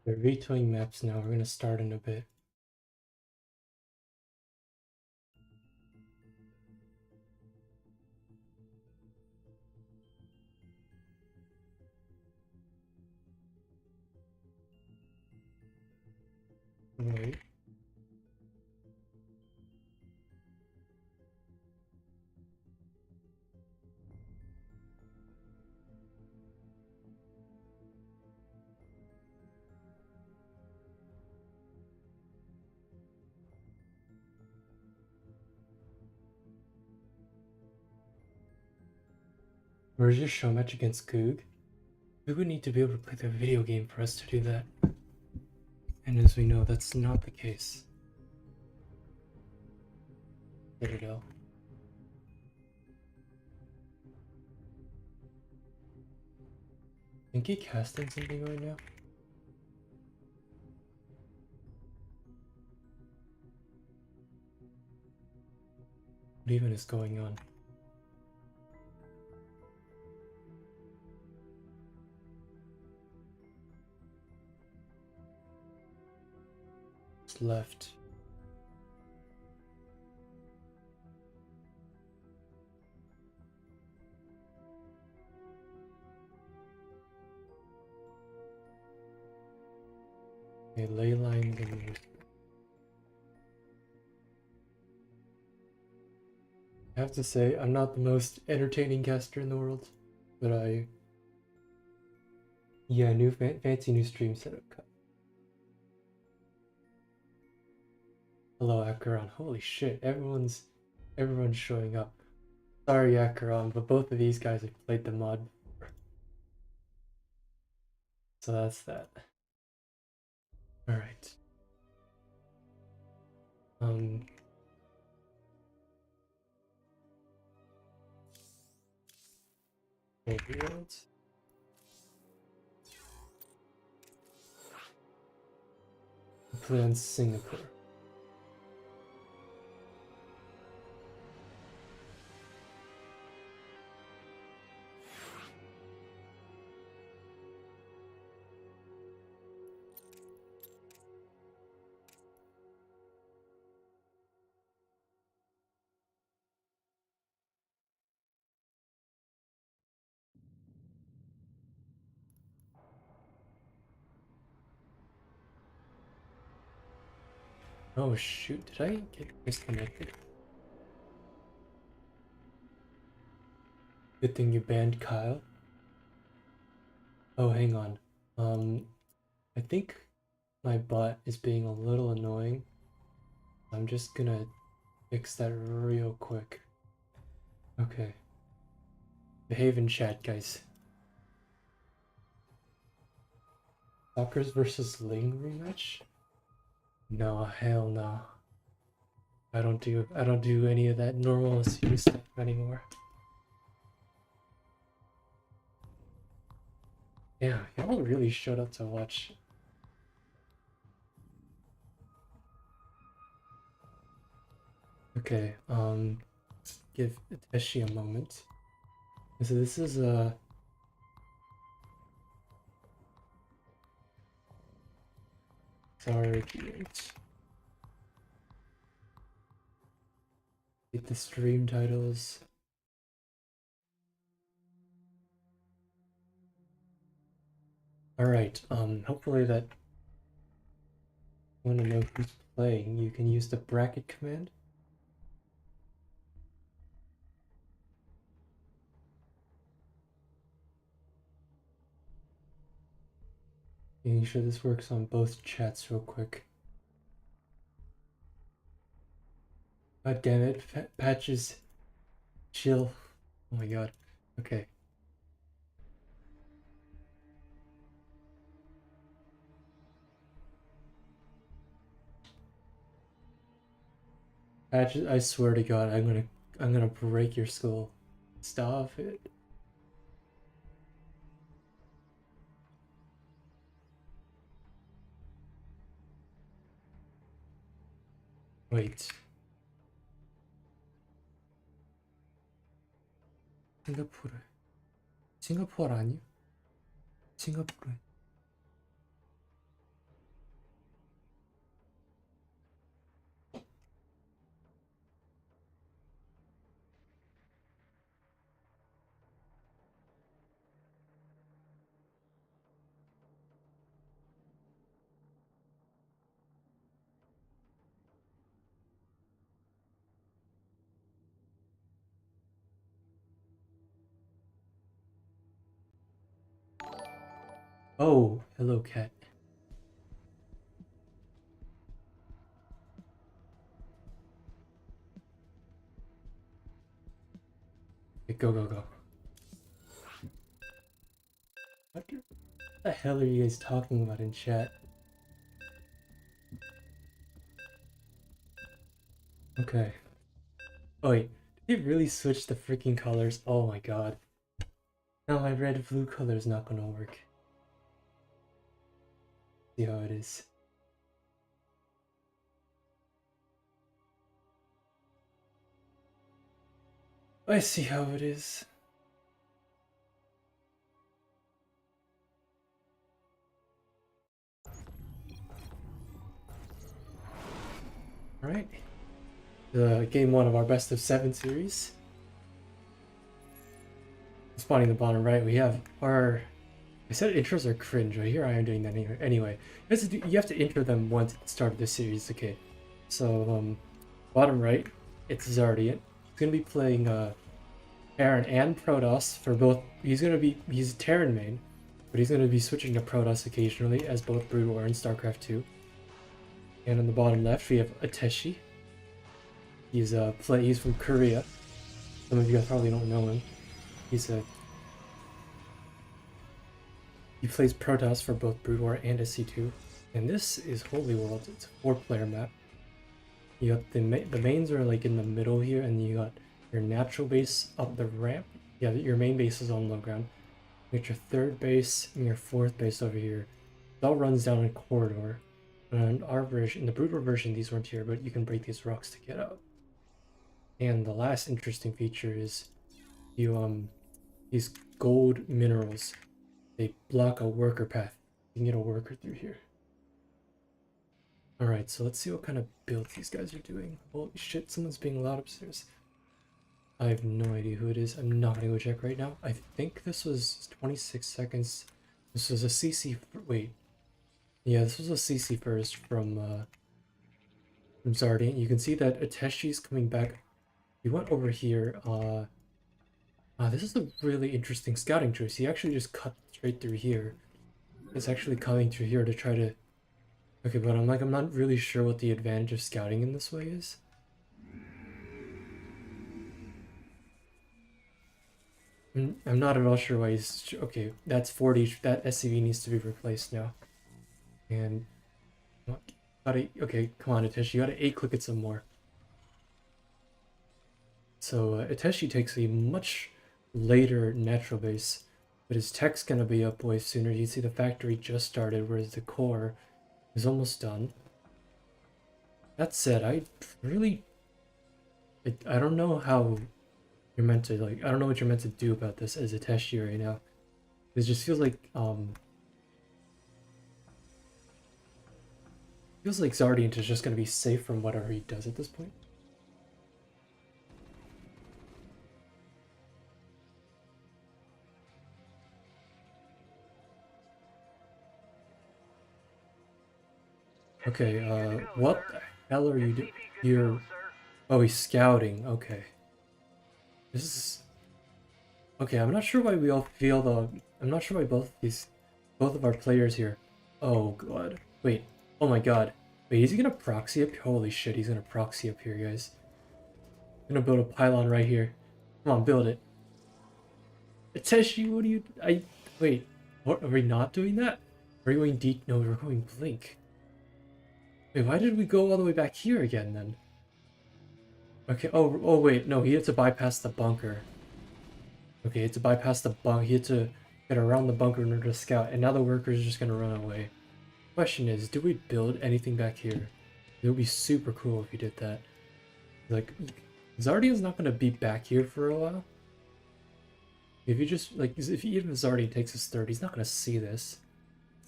We're vetoing maps now. We're gonna start in a bit. Wait. Where's your show match against Goog? We would need to be able to play the video game for us to do that. And as we know, that's not the case. Citadel. Think he casting something right now? What even is going on? It's left. Okay, ley line and I have to say, I'm not the most entertaining caster in the world, but yeah, new fancy new stream setup. Hello, Acheron. Holy shit, everyone's showing up. Sorry, Acheron, but both of these guys have played the mod before. So that's that. Alright. World. Play on Singapore. Oh shoot, did I get disconnected? Good thing you banned Kyle. Oh, hang on. I think my bot is being a little annoying. I'm just gonna fix that real quick. Okay. Behave in chat, guys. Stalkers versus Ling rematch? No, hell no. I don't do any of that normal serious stuff anymore. Yeah, y'all really showed up to watch. Okay, give Teshi a moment. So this is Sergeant. Get the stream titles. Alright, hopefully that want to know who's playing, you can use the bracket command. Making sure this works on both chats real quick. God damn it, patches. Chill. Oh my god. Okay. Patches, I swear to god, I'm gonna break your skull. Stop it. Wait. 싱가포르 아니야? 싱가포르. Oh, hello, cat. Okay, go, go, go. What the hell are you guys talking about in chat? Okay. Oh wait, did it really switch the freaking colors? Oh my god. Now my red-blue color is not gonna work. See how it is. I see how it is. Alright. Game 1 of our best of 7 series. Spawning the bottom right, we have our... I said intros are cringe, but here I am doing that anyway. You have to intro them once at the start of the series, okay. So, bottom right, it's Zardian. He's gonna be playing Terran and Protoss for both. He's Terran main, but he's gonna be switching to Protoss occasionally as both Brood War and StarCraft 2. And on the bottom left, we have Ateshi. He's from Korea. Some of you guys probably don't know him. He plays Protoss for both Brood War and SC2. And this is Holy World. It's a 4-player map. You got the mains are like in the middle here, and you got your natural base up the ramp. Yeah, your main base is on low ground. You got your third base and your fourth base over here. It all runs down a corridor. And our version, in the Brood War version, these weren't here, but you can break these rocks to get out. And the last interesting feature is these gold minerals. They block a worker path. You can get a worker through here. Alright, so let's see what kind of builds these guys are doing. Holy shit, someone's being loud upstairs. I have no idea who it is. I'm not gonna go check right now. I think this was 26 seconds. This was a CC. Wait. Yeah, this was a CC first from Zardian. You can see that Ateshi's coming back. He went over here. This is a really interesting scouting choice. He actually just cut straight through here. It's actually coming through here to try to... Okay, but I'm not really sure what the advantage of scouting in this way is. I'm not at all sure why he's... Okay, that's 40. That SCV needs to be replaced now. And... Okay, come on, Ateshi. You gotta A-click it some more. So, Ateshi takes a much later natural base, but his tech's gonna be up way sooner. You see the factory just started, whereas the core is almost done. That said, I don't know how you're meant to, like, I don't know what you're meant to do about this as Ateshi right now. It just feels like Zardian is just gonna be safe from whatever he does at this point. Okay, what the hell are you doing? Oh, he's scouting, okay. This is... Okay, I'm not sure why we all feel the... I'm not sure why both of our players here... Oh, God. Wait, oh my god. Wait, is he gonna proxy up? Holy shit, he's gonna proxy up here, guys. I'm gonna build a pylon right here. Come on, build it. Ateshi, what do you... Wait, what, are we not doing that? Are we going deep? No, we're going blink. Wait, why did we go all the way back here again, then? Okay, oh wait, no, he had to bypass the bunker. Okay, he had to bypass the bunker. He had to get around the bunker in order to scout, and now the worker's just gonna run away. Question is, do we build anything back here? It would be super cool if we did that. Like, Zardian's not gonna be back here for a while. If you just, like, even if Zardian takes his third, he's not gonna see this.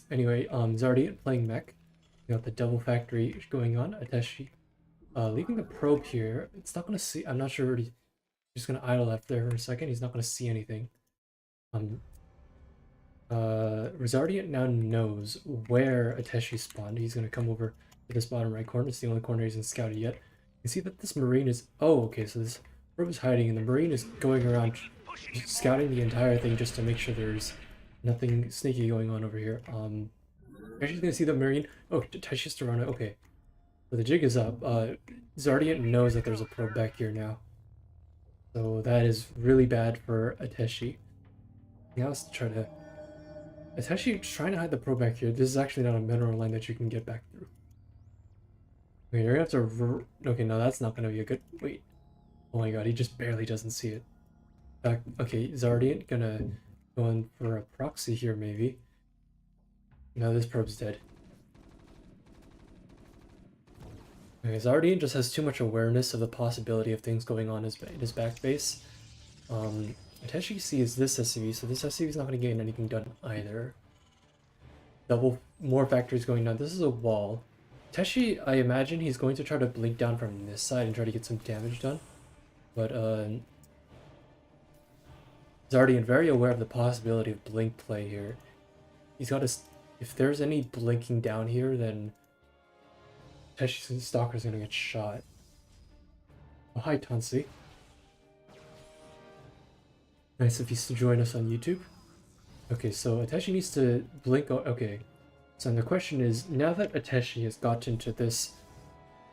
Anyway, Zardian playing mech. You got the double factory going on, Ateshi. Leaving the probe here, it's not gonna see, I'm not sure, he's just gonna idle left there for a second, he's not gonna see anything. Zardian now knows where Ateshi spawned. He's gonna come over to this bottom right corner. It's the only corner he hasn't scouted yet. You can see that this marine is... Oh, okay, so this probe is hiding, and the marine is going around scouting the entire thing just to make sure there's Nothing sneaky going on over here. Tashi's gonna see the marine. Oh, Tashi's to run it. Okay. So the jig is up. Zardian knows that there's a probe back here now. So that is really bad for Ateshi. Now let's try to... Ateshi trying to hide the probe back here. This is actually not a mineral line that you can get back through. Okay, you're gonna have to... Okay, no, that's not gonna be a good... Wait. Oh my god, he just barely doesn't see it. Okay, Zardian gonna go in for a proxy here, maybe. No, this probe's dead. Okay, Zardian just has too much awareness of the possibility of things going on in his back base. Ateshi sees this SCV, so this SCV is not going to get anything done either. More factories going down. This is a wall. Ateshi, I imagine he's going to try to blink down from this side and try to get some damage done. But, Zardian very aware of the possibility of blink play here. He's got to... If there's any blinking down here, then Ateshi's Stalker's gonna get shot. Oh, hi, Tansi. Nice of you to join us on YouTube. Okay, so Ateshi needs to blink. Okay, so the question is, now that Ateshi has gotten to this,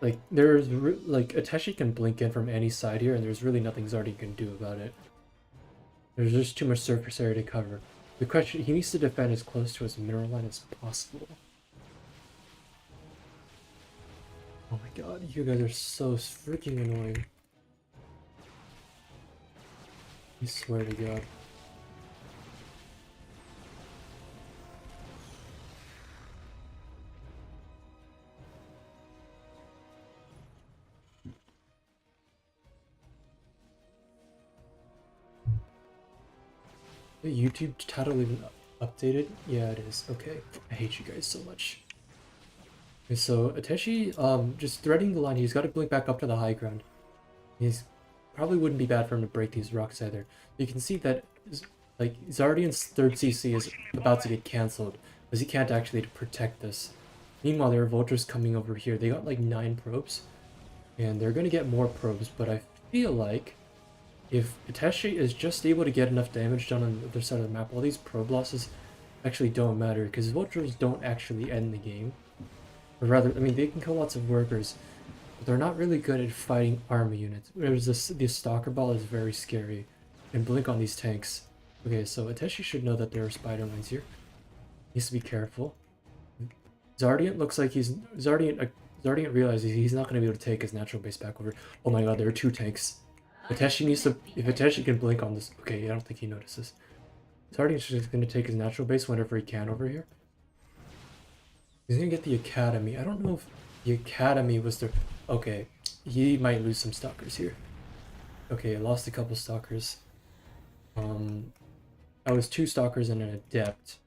like, Ateshi can blink in from any side here, and there's really nothing Zardian can do about it. There's just too much surface area to cover. The question, he needs to defend as close to his mineral line as possible. Oh my god, you guys are so freaking annoying. I swear to god. The YouTube title even updated? Yeah, it is. Okay. I hate you guys so much. Okay, so Ateshi, just threading the line, he's got to blink back up to the high ground. He's probably wouldn't be bad for him to break these rocks either. You can see that, like, Zardian's third CC is about to get cancelled, because he can't actually protect this. Meanwhile, there are vultures coming over here. They got like 9 probes, and they're gonna get more probes, but I feel like if Ateshi is just able to get enough damage done on the other side of the map, all these probe losses actually don't matter, because vultures don't actually end the game. Or rather, I mean, they can kill lots of workers, but they're not really good at fighting army units. Whereas this Stalker Ball is very scary, and blink on these tanks. Okay, so Ateshi should know that there are spider mines here. Needs to be careful. Zardian looks like he's... Zardian realizes he's not going to be able to take his natural base back over. Oh my god, there are 2 tanks. Ateshi needs to... If Ateshi can blink on this... Okay, I don't think he notices. Zardian's just going to take his natural base whenever he can over here. He's going to get the Academy. I don't know if the Academy was the... Okay, he might lose some stalkers here. Okay, I lost a couple stalkers. That was 2 stalkers and an adept.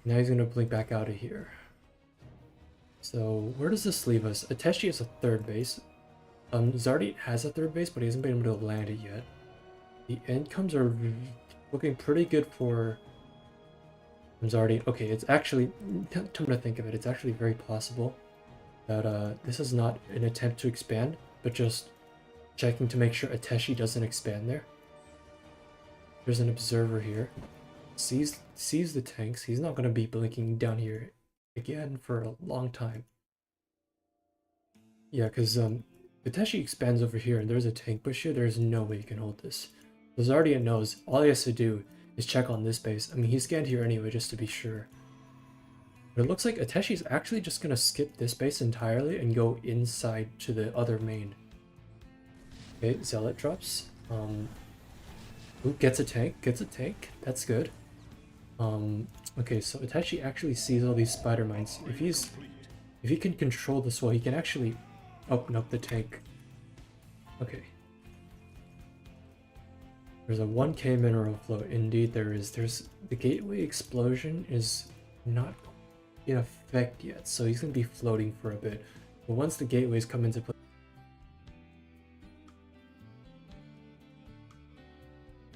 Now he's going to blink back out of here. So, where does this leave us? Ateshi has a 3rd base. Zardian has a 3rd base, but he hasn't been able to land it yet. The incomes are looking pretty good for Zardian. Okay, it's actually, come to think of it, it's actually very possible that this is not an attempt to expand, but just checking to make sure Ateshi doesn't expand there. There's an observer here. Sees the tanks. He's not going to be blinking down here again for a long time. Yeah, because Ateshi expands over here and there's a tank bush here. There's no way you can hold this. So Zardian knows all he has to do is check on this base. I mean, he scanned here anyway just to be sure. But it looks like Ateshi's actually just going to skip this base entirely and go inside to the other main. Okay, Zealot drops. Ooh, gets a tank. That's good. Okay, so Ateshi actually sees all these spider mines. If he can control this well, he can actually open up the tank. Okay. There's a 1k mineral flow. Indeed there is. The gateway explosion is not in effect yet, so he's gonna be floating for a bit. But once the gateways come into play...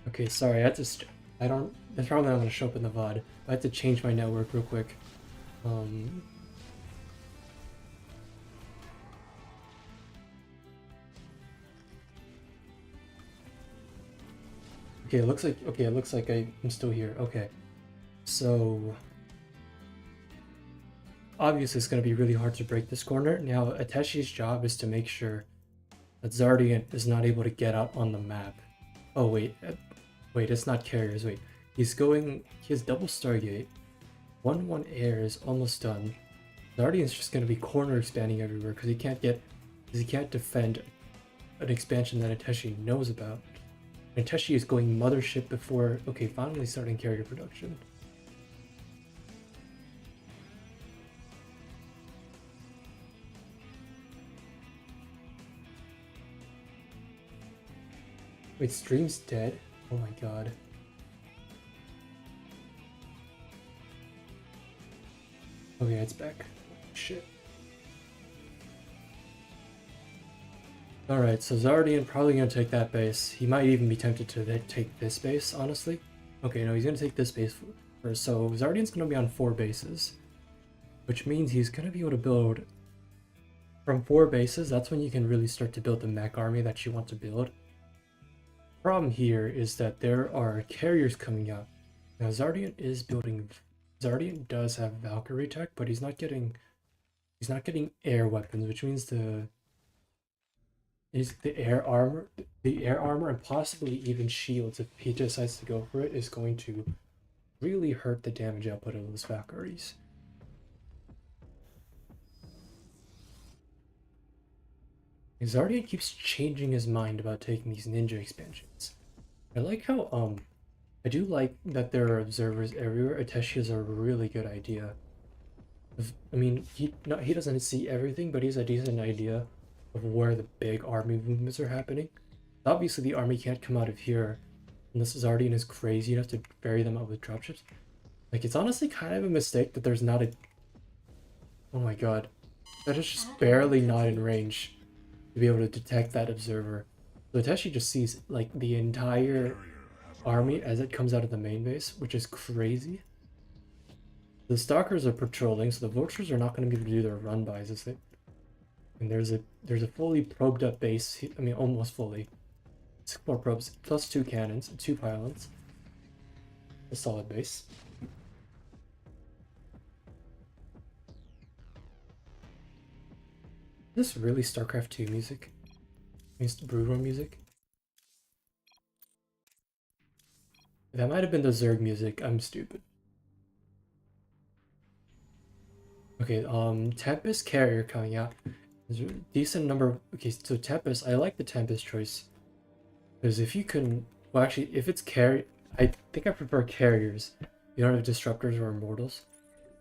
Okay, sorry, that's probably not gonna show up in the VOD. I had to change my network real quick. Okay, it looks like I'm still here. Okay. So obviously it's going to be really hard to break this corner. Now Ateshi's job is to make sure that Zardian is not able to get out on the map. Oh wait, it's not carriers, wait. He has double Stargate. 1-1 air is almost done. Zardian's just going to be corner expanding everywhere because he can't defend an expansion that Ateshi knows about. And Ateshi is going mothership before, okay, finally starting carrier production. Wait, stream's dead? Oh my god. Okay, it's back. Shit. Alright, so Zardian probably gonna take that base. He might even be tempted to take this base, honestly. Okay, no, he's gonna take this base first. So Zardian's gonna be on 4 bases, which means he's gonna be able to build from 4 bases. That's when you can really start to build the mech army that you want to build. Problem here is that there are carriers coming out. Now Zardian does have Valkyrie tech, but he's not getting air weapons, which means the air armor and possibly even shields, if he decides to go for it, is going to really hurt the damage output of those Valkyries. Zardian keeps changing his mind about taking these ninja expansions. I like how I do like that there are observers everywhere. Ateshi has a really good idea. I mean, he doesn't see everything, but he has a decent idea of where the big army movements are happening. Obviously, the army can't come out of here unless Zardian is crazy enough to bury them out with dropships. Like, it's honestly kind of a mistake that there's not a... Oh my god. That is just barely not in range to be able to detect that observer. So Ateshi just sees, like, the entire army as it comes out of the main base, which is crazy. The stalkers are patrolling, so the vultures are not going to be able to do their run-bys as they... And there's a fully probed up base, I mean almost fully. 6 more probes, plus 2 cannons, 2 pylons. A solid base. Is this really StarCraft 2 music? Means Brood War music? That might have been the Zerg music, I'm stupid. Okay, Tempest carrier coming out. There's a decent number of... Okay, so Tempest, I like the Tempest choice. Because if you can... Well, actually, if it's carry... I think I prefer carriers. You don't have disruptors or immortals.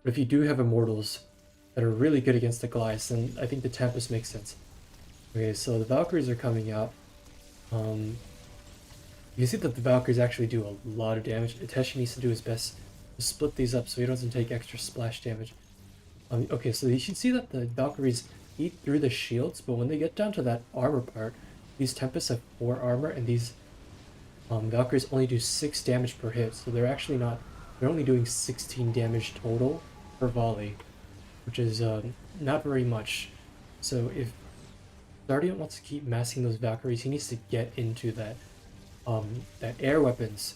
But if you do have immortals that are really good against the Goliaths, then I think the Tempest makes sense. Okay, so the Valkyries are coming out. You see that the Valkyries actually do a lot of damage. Ateshi needs to do his best to split these up so he doesn't take extra splash damage. Okay, so you can see that the Valkyries eat through the shields, but when they get down to that armor part, these Tempests have 4 armor, and these Valkyries only do 6 damage per hit, so they're actually not... They're only doing 16 damage total per volley, which is not very much. So if Zardian wants to keep massing those Valkyries, he needs to get into that air weapons,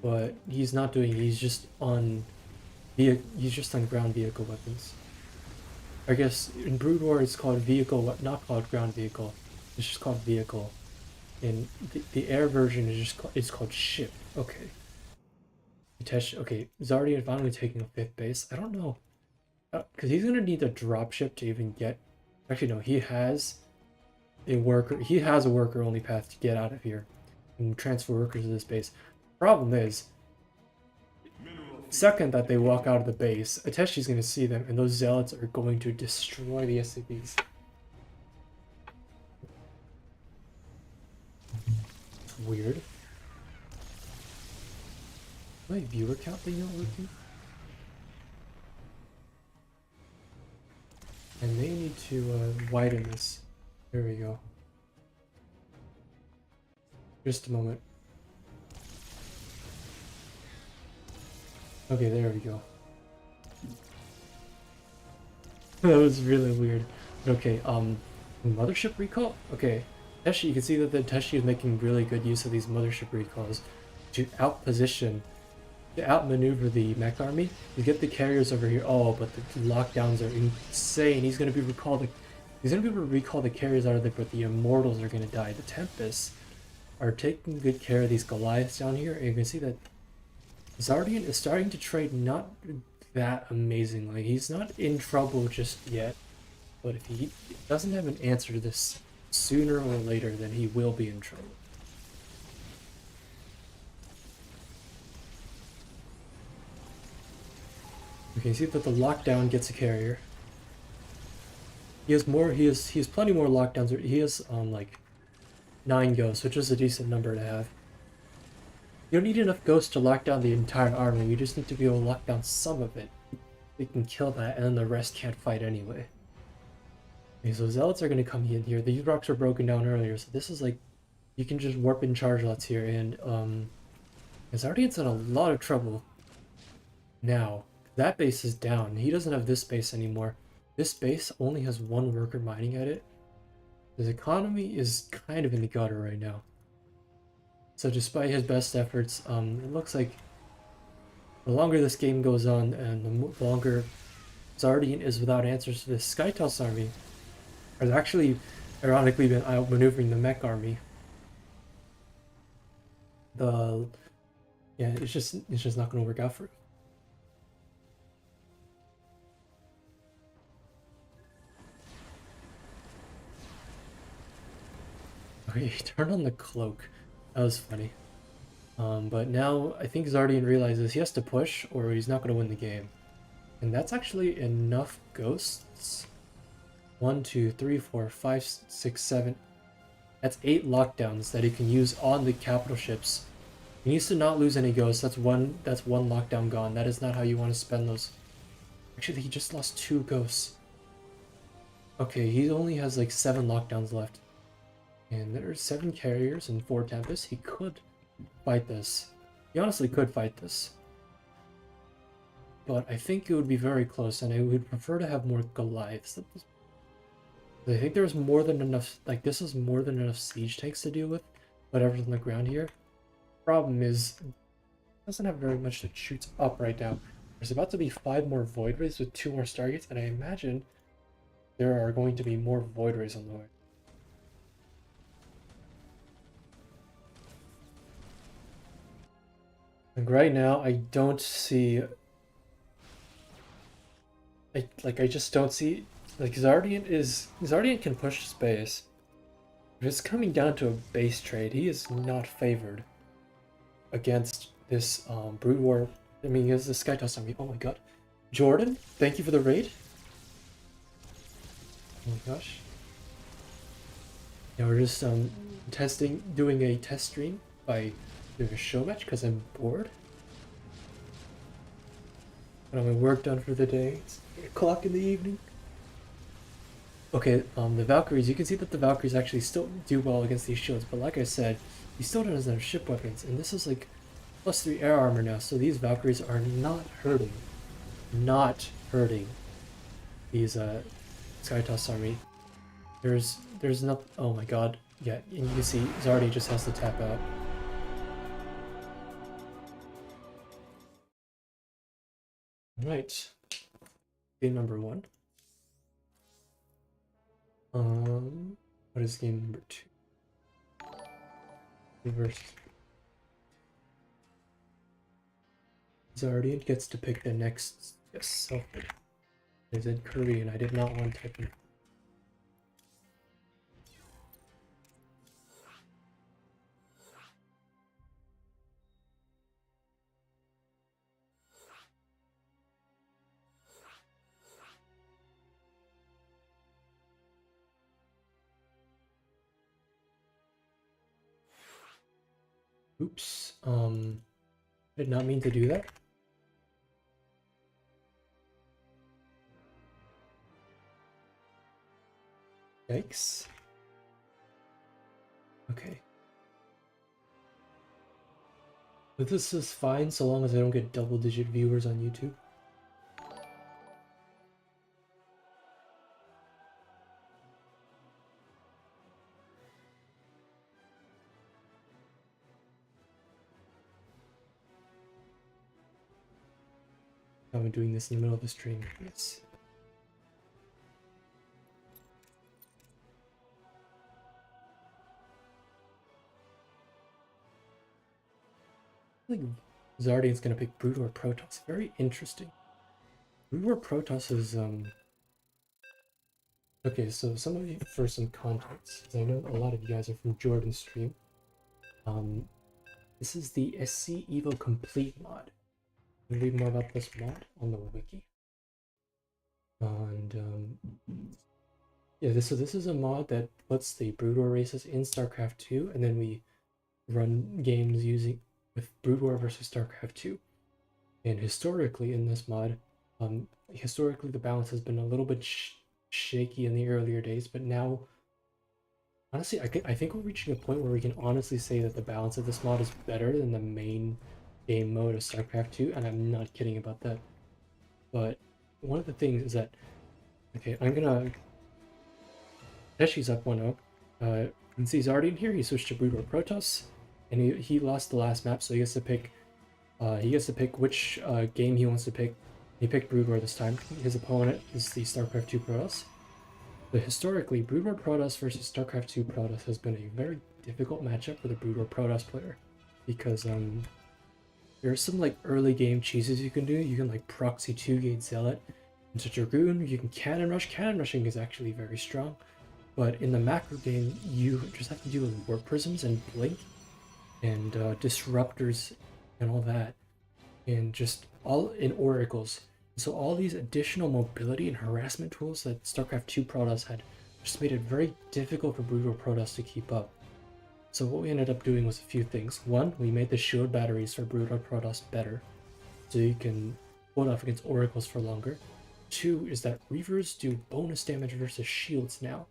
but he's not doing. He's just on ground vehicle weapons. I guess in Brood War it's called vehicle, not called ground vehicle. It's just called vehicle. And the air version is it's called ship. Okay. Okay, Zardian finally taking a 5th base. I don't know, because he's gonna need a dropship to even get. Actually, no, he has a worker. He has a worker only path to get out of here and transfer workers to this base. Problem is, second that they walk out of the base, Ateshi's gonna see them, and those zealots are going to destroy the SCPs. It's weird. My viewer count thing not working? I may need to widen this. There we go. Just a moment. Okay, there we go. That was really weird. Okay, mothership recall? Okay. Teshi, you can see that the Teshi is making really good use of these mothership recalls to outposition to outmaneuver the mech army. You get the carriers over here. Oh, but the lockdowns are insane. He's gonna be recalled. He's gonna be able to recall the carriers out of there, but the immortals are gonna die. The Tempests are taking good care of these Goliaths down here, and you can see that Zardian is starting to trade not that amazingly. He's not in trouble just yet, but if he doesn't have an answer to this sooner or later, then he will be in trouble. You can see that the lockdown gets a carrier. He has more. He has plenty more lockdowns. He has like 9 ghosts, which is a decent number to have. You don't need enough ghosts to lock down the entire army. You just need to be able to lock down some of it. You can kill that, and then the rest can't fight anyway. Okay, so zealots are going to come in here. These rocks were broken down earlier, so this is like you can just warp in charge lots here, and Zardian's in a lot of trouble now. That base is down. He doesn't have this base anymore. This base only has 1 worker mining at it. His economy is kind of in the gutter right now. So despite his best efforts, it looks like the longer this game goes on and the longer Zardian is without answers to this, Skytoss army has actually ironically been outmaneuvering the mech army. Yeah, it's just not going to work out for him. Okay, he turned on the cloak. That was funny. But now I think Zardian realizes he has to push or he's not going to win the game. And that's actually enough ghosts. 1, 2, 3, 4, 5, 6, 7. That's 8 lockdowns that he can use on the capital ships. He needs to not lose any ghosts. That's one lockdown gone. That is not how you want to spend those. Actually, he just lost 2 ghosts. Okay, he only has like 7 lockdowns left. And there are 7 carriers and 4 tempests. He could fight this. He honestly could fight this. But I think it would be very close, and I would prefer to have more Goliaths. I think there's more than enough, like this is more than enough siege tanks to deal with whatever's on the ground here. Problem is, it doesn't have very much that shoots up right now. There's about to be 5 more Void Rays with 2 more Stargates, and I imagine there are going to be more Void Rays on the way. And right now, I don't see... I just don't see... Like, Zardian can push space. But it's coming down to a base trade. He is not favored against this Brood War. I mean, he has the Skytoss army. Oh my god. Jordan, thank you for the raid. Oh my gosh. Yeah, we're just doing a test stream by doing a show match because I'm bored. I got my work done for the day. It's 8 o'clock in the evening. Okay, the Valkyries, you can see that the Valkyries actually still do well against these shields, but like I said, he still doesn't have ship weapons, and this is like +3 air armor now, so these Valkyries are not hurting. Not hurting these Skytoss army. There's no... Oh my god. Yeah, and you can see Zardi just has to tap out. Alright. Game number 1. What is game number 2? Reverse. Zardian gets to pick the next... Yes, selfie. Is in Korean. I did not want to type in. Oops. Did not mean to do that. Yikes. Okay. But this is fine so long as I don't get double-digit viewers on YouTube. I'm doing this in the middle of a stream. Yes. I think Zardian's gonna pick Brood or Protoss. Very interesting. Brood or Protoss is okay, so some of you, for some context, because I know a lot of you guys are from Jordan's stream. This is the SC Evo Complete mod. You can read more about this mod on the wiki. And yeah, this is a mod that puts the Brood War races in StarCraft 2, and then we run games using with Brood War versus StarCraft 2. And historically, in this mod, historically the balance has been a little bit shaky in the earlier days, but now, honestly, I think we're reaching a point where we can honestly say that the balance of this mod is better than the main game mode of StarCraft 2, and I'm not kidding about that. But one of the things is that, okay, I'm gonna. Teshi's up 1-0. You can see he's already in here. He switched to Brood or Protoss, and he lost the last map, so he gets to pick. He gets to pick which game he wants to pick. He picked Brood War this time. His opponent is the StarCraft 2 Protoss. But historically, Brood War Protoss versus StarCraft 2 Protoss has been a very difficult matchup for the Brood War Protoss player, because there are some like early game cheeses you can do. You can like proxy 2-gate Zealot into Dragoon. You can cannon rush. Cannon rushing is actually very strong. But in the macro game, you just have to deal with warp prisms and blink and disruptors and all that, and just all in oracles. So all these additional mobility and harassment tools that StarCraft 2 Protoss had just made it very difficult for Brood War Protoss to keep up. So what we ended up doing was a few things. One, we made the shield batteries for Brood War Protoss better, so you can hold off against oracles for longer. Two is that Reavers do bonus damage versus shields now,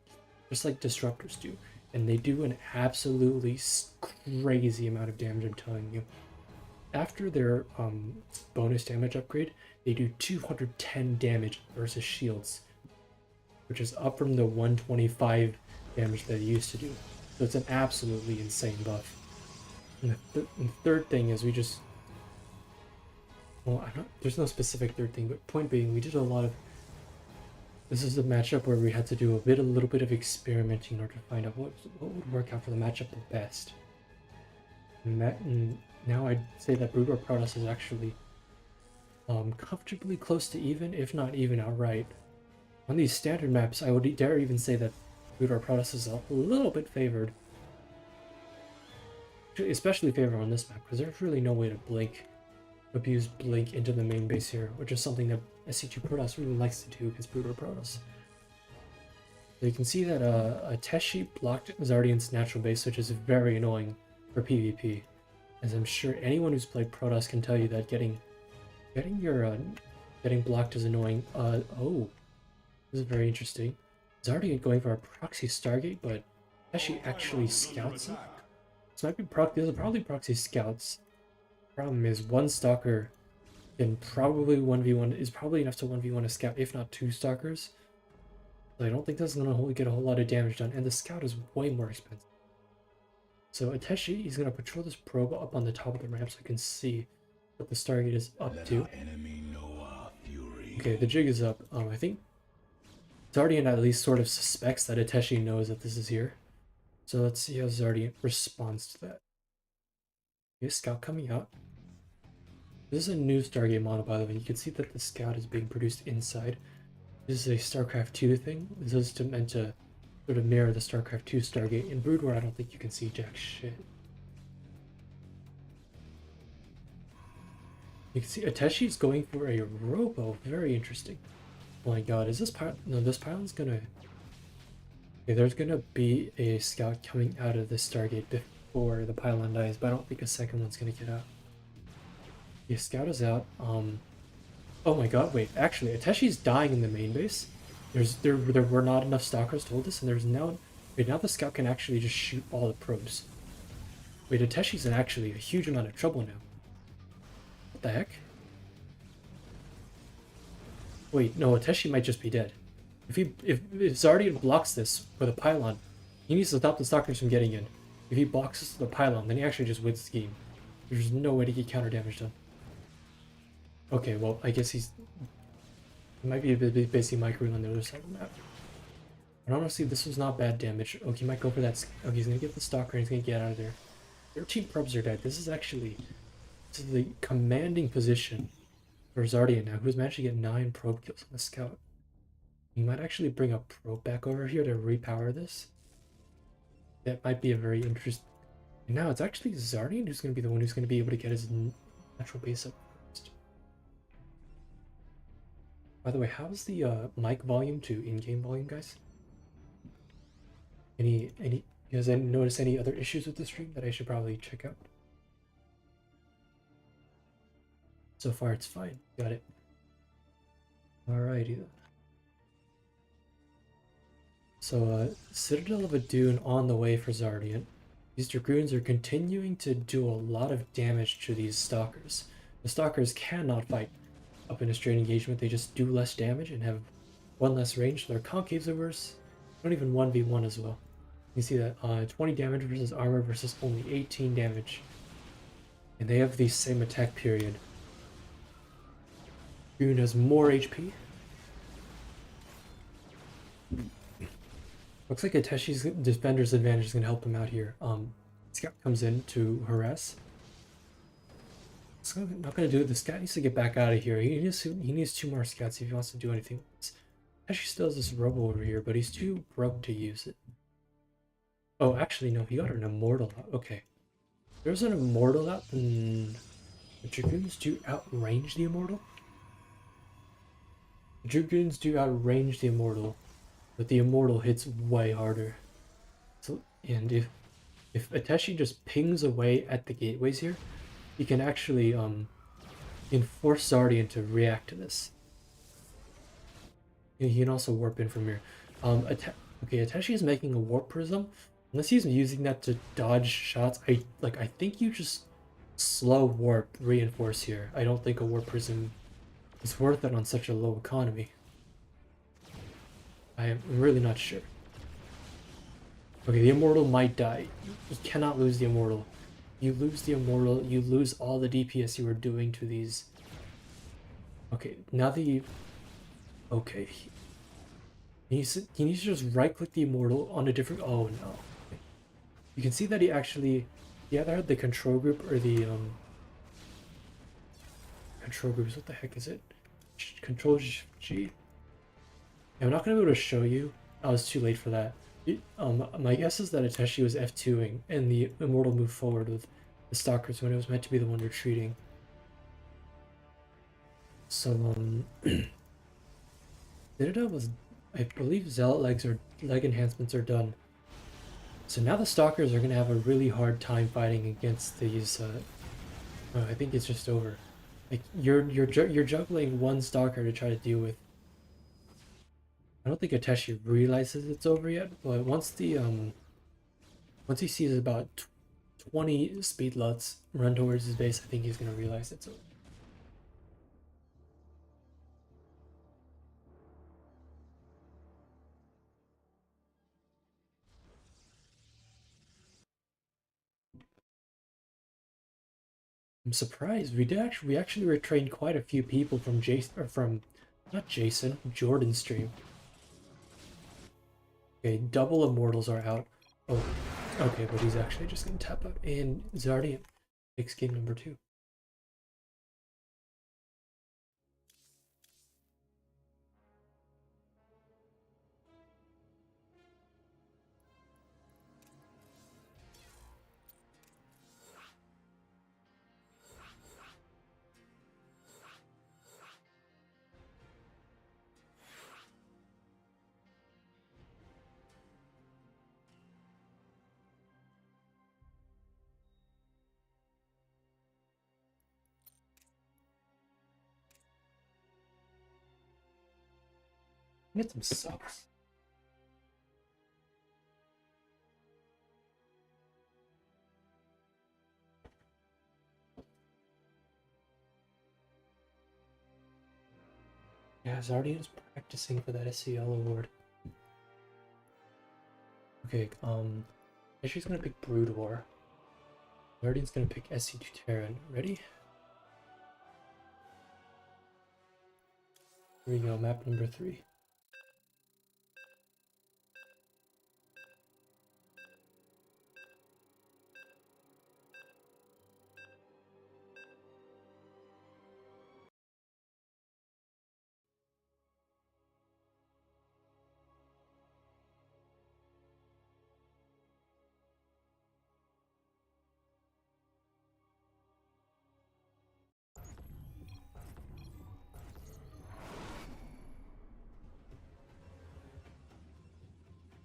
just like disruptors do, and they do an absolutely crazy amount of damage, I'm telling you. After their bonus damage upgrade, they do 210 damage versus shields, which is up from the 125 damage that they used to do. So it's an absolutely insane buff. And the third thing is we just, well, there's no specific third thing, but point being, we did a lot of. This is a matchup where we had to do a little bit of experimenting in order to find out what would work out for the matchup the best. And now I'd say that Brood War Protoss is actually comfortably close to even, if not even outright. On these standard maps, I would dare even say that Brood War Protoss is a little bit favored. Especially favored on this map, because there's really no way to abuse blink into the main base here, which is something that SC2 Protoss really likes to do against Brood War Protoss. So you can see that a Teshi blocked Zardian's natural base, which is very annoying for PvP, as I'm sure anyone who's played Protoss can tell you that getting blocked is annoying. Oh, this is very interesting. Zardian going for a proxy Stargate, but Teshi actually scouts it. This might be these are probably proxy scouts. Problem is, one stalker can probably 1v1 is probably enough to 1v1 a scout, if not 2 stalkers. So I don't think that's gonna get a whole lot of damage done, and the scout is way more expensive. So Ateshi, he's gonna patrol this probe up on the top of the ramp so I can see what the Stargate is up to. Okay, the jig is up. I think Zardian at least sort of suspects that Ateshi knows that this is here. So let's see how Zardian responds to that. Okay, scout coming out. This is a new Stargate model, by the way. You can see that the scout is being produced inside. This is a StarCraft 2 thing. This is meant to sort of mirror the StarCraft 2 Stargate. In Brood War, I don't think you can see jack shit. You can see Ateshi's going for a robo. Very interesting. Oh my god, is this pylon? No, this pylon's gonna. Okay, there's gonna be a scout coming out of the Stargate before the pylon dies, but I don't think a second one's gonna get out. The scout is out. Oh my god, wait, actually, Ateshi's dying in the main base. There were not enough stalkers to hold this, and there's now. Wait, now the scout can actually just shoot all the probes. Wait, Ateshi's in actually a huge amount of trouble now. What the heck? Wait, no, Ateshi might just be dead. If Zardian blocks this with a pylon, he needs to stop the stalkers from getting in. If he blocks the pylon, then he actually just wins the game. There's no way to get counter damage done. Okay, well, I guess he might be a bit busy microing on the other side of the map. And honestly, this was not bad damage. Okay, he might go for that. Okay, he's gonna get the stalker and he's gonna get out of there. 13 probes are dead. This is the commanding position for Zardian now, who's managed to get 9 probe kills on the scout. He might actually bring a probe back over here to repower this. That might be a very interesting. And now it's actually Zardian who's going to be the one who's going to be able to get his natural base up first. By the way, how's the mic volume to in-game volume, guys? You guys notice any other issues with the stream that I should probably check out? So far, it's fine. Got it. Alrighty then. So, Citadel of Adun on the way for Zardian. These Dragoons are continuing to do a lot of damage to these Stalkers. The Stalkers cannot fight up in a straight engagement. They just do less damage and have 1 less range. Their concaves are worse. Not even 1v1 as well. You see that 20 damage versus armor versus only 18 damage. And they have the same attack period. Dragoon has more HP. Looks like Ateshi's defender's advantage is going to help him out here. Scout comes in to harass. It's not going to do it. The scout needs to get back out of here. He needs 2 more scouts if he wants to do anything with this. Ateshi still has this robo over here, but he's too broke to use it. Oh, actually, no. He got an immortal out. Okay. There's an immortal out, and the Dragoons do outrange the immortal. The Dragoons do outrange the immortal. But the immortal hits way harder. So, and if Ateshi just pings away at the gateways here, he can actually enforce Zardian to react to this. And he can also warp in from here. Okay, Ateshi is making a warp prism. Unless he's using that to dodge shots, I think you just slow warp reinforce here. I don't think a warp prism is worth it on such a low economy. I am really not sure. Okay, the immortal might die. You cannot lose the immortal. You lose the immortal, you lose all the DPS you were doing to these. Okay, now the... Okay. He needs to just right-click the immortal on a different... Oh, no. You can see that he either had the control group or the... Control groups, what the heck is it? Control G. I'm not going to be able to show you. I was too late for that. My guess is that Ateshi was F2ing and the immortal moved forward with the Stalkers when it was meant to be the one retreating. So, Citadel was... I believe Zealot leg enhancements are done. So now the Stalkers are going to have a really hard time fighting against these... I think it's just over. Like, you're juggling 1 Stalker to try to deal with. I don't think Ateshi realizes it's over yet, but once he sees about 20 speed luts run towards his base, I think he's gonna realize it's over. I'm surprised. We actually retrained quite a few people from Jordan's stream. Okay, double immortals are out. Oh, okay, but he's actually just gonna tap out. And Zardian takes game number 2. Get some subs. Yeah, Zardian's practicing for that SCL award. Okay, she's gonna pick Brood War. Zardian's gonna pick SC2 Terran. Ready? Here we go, map number 3.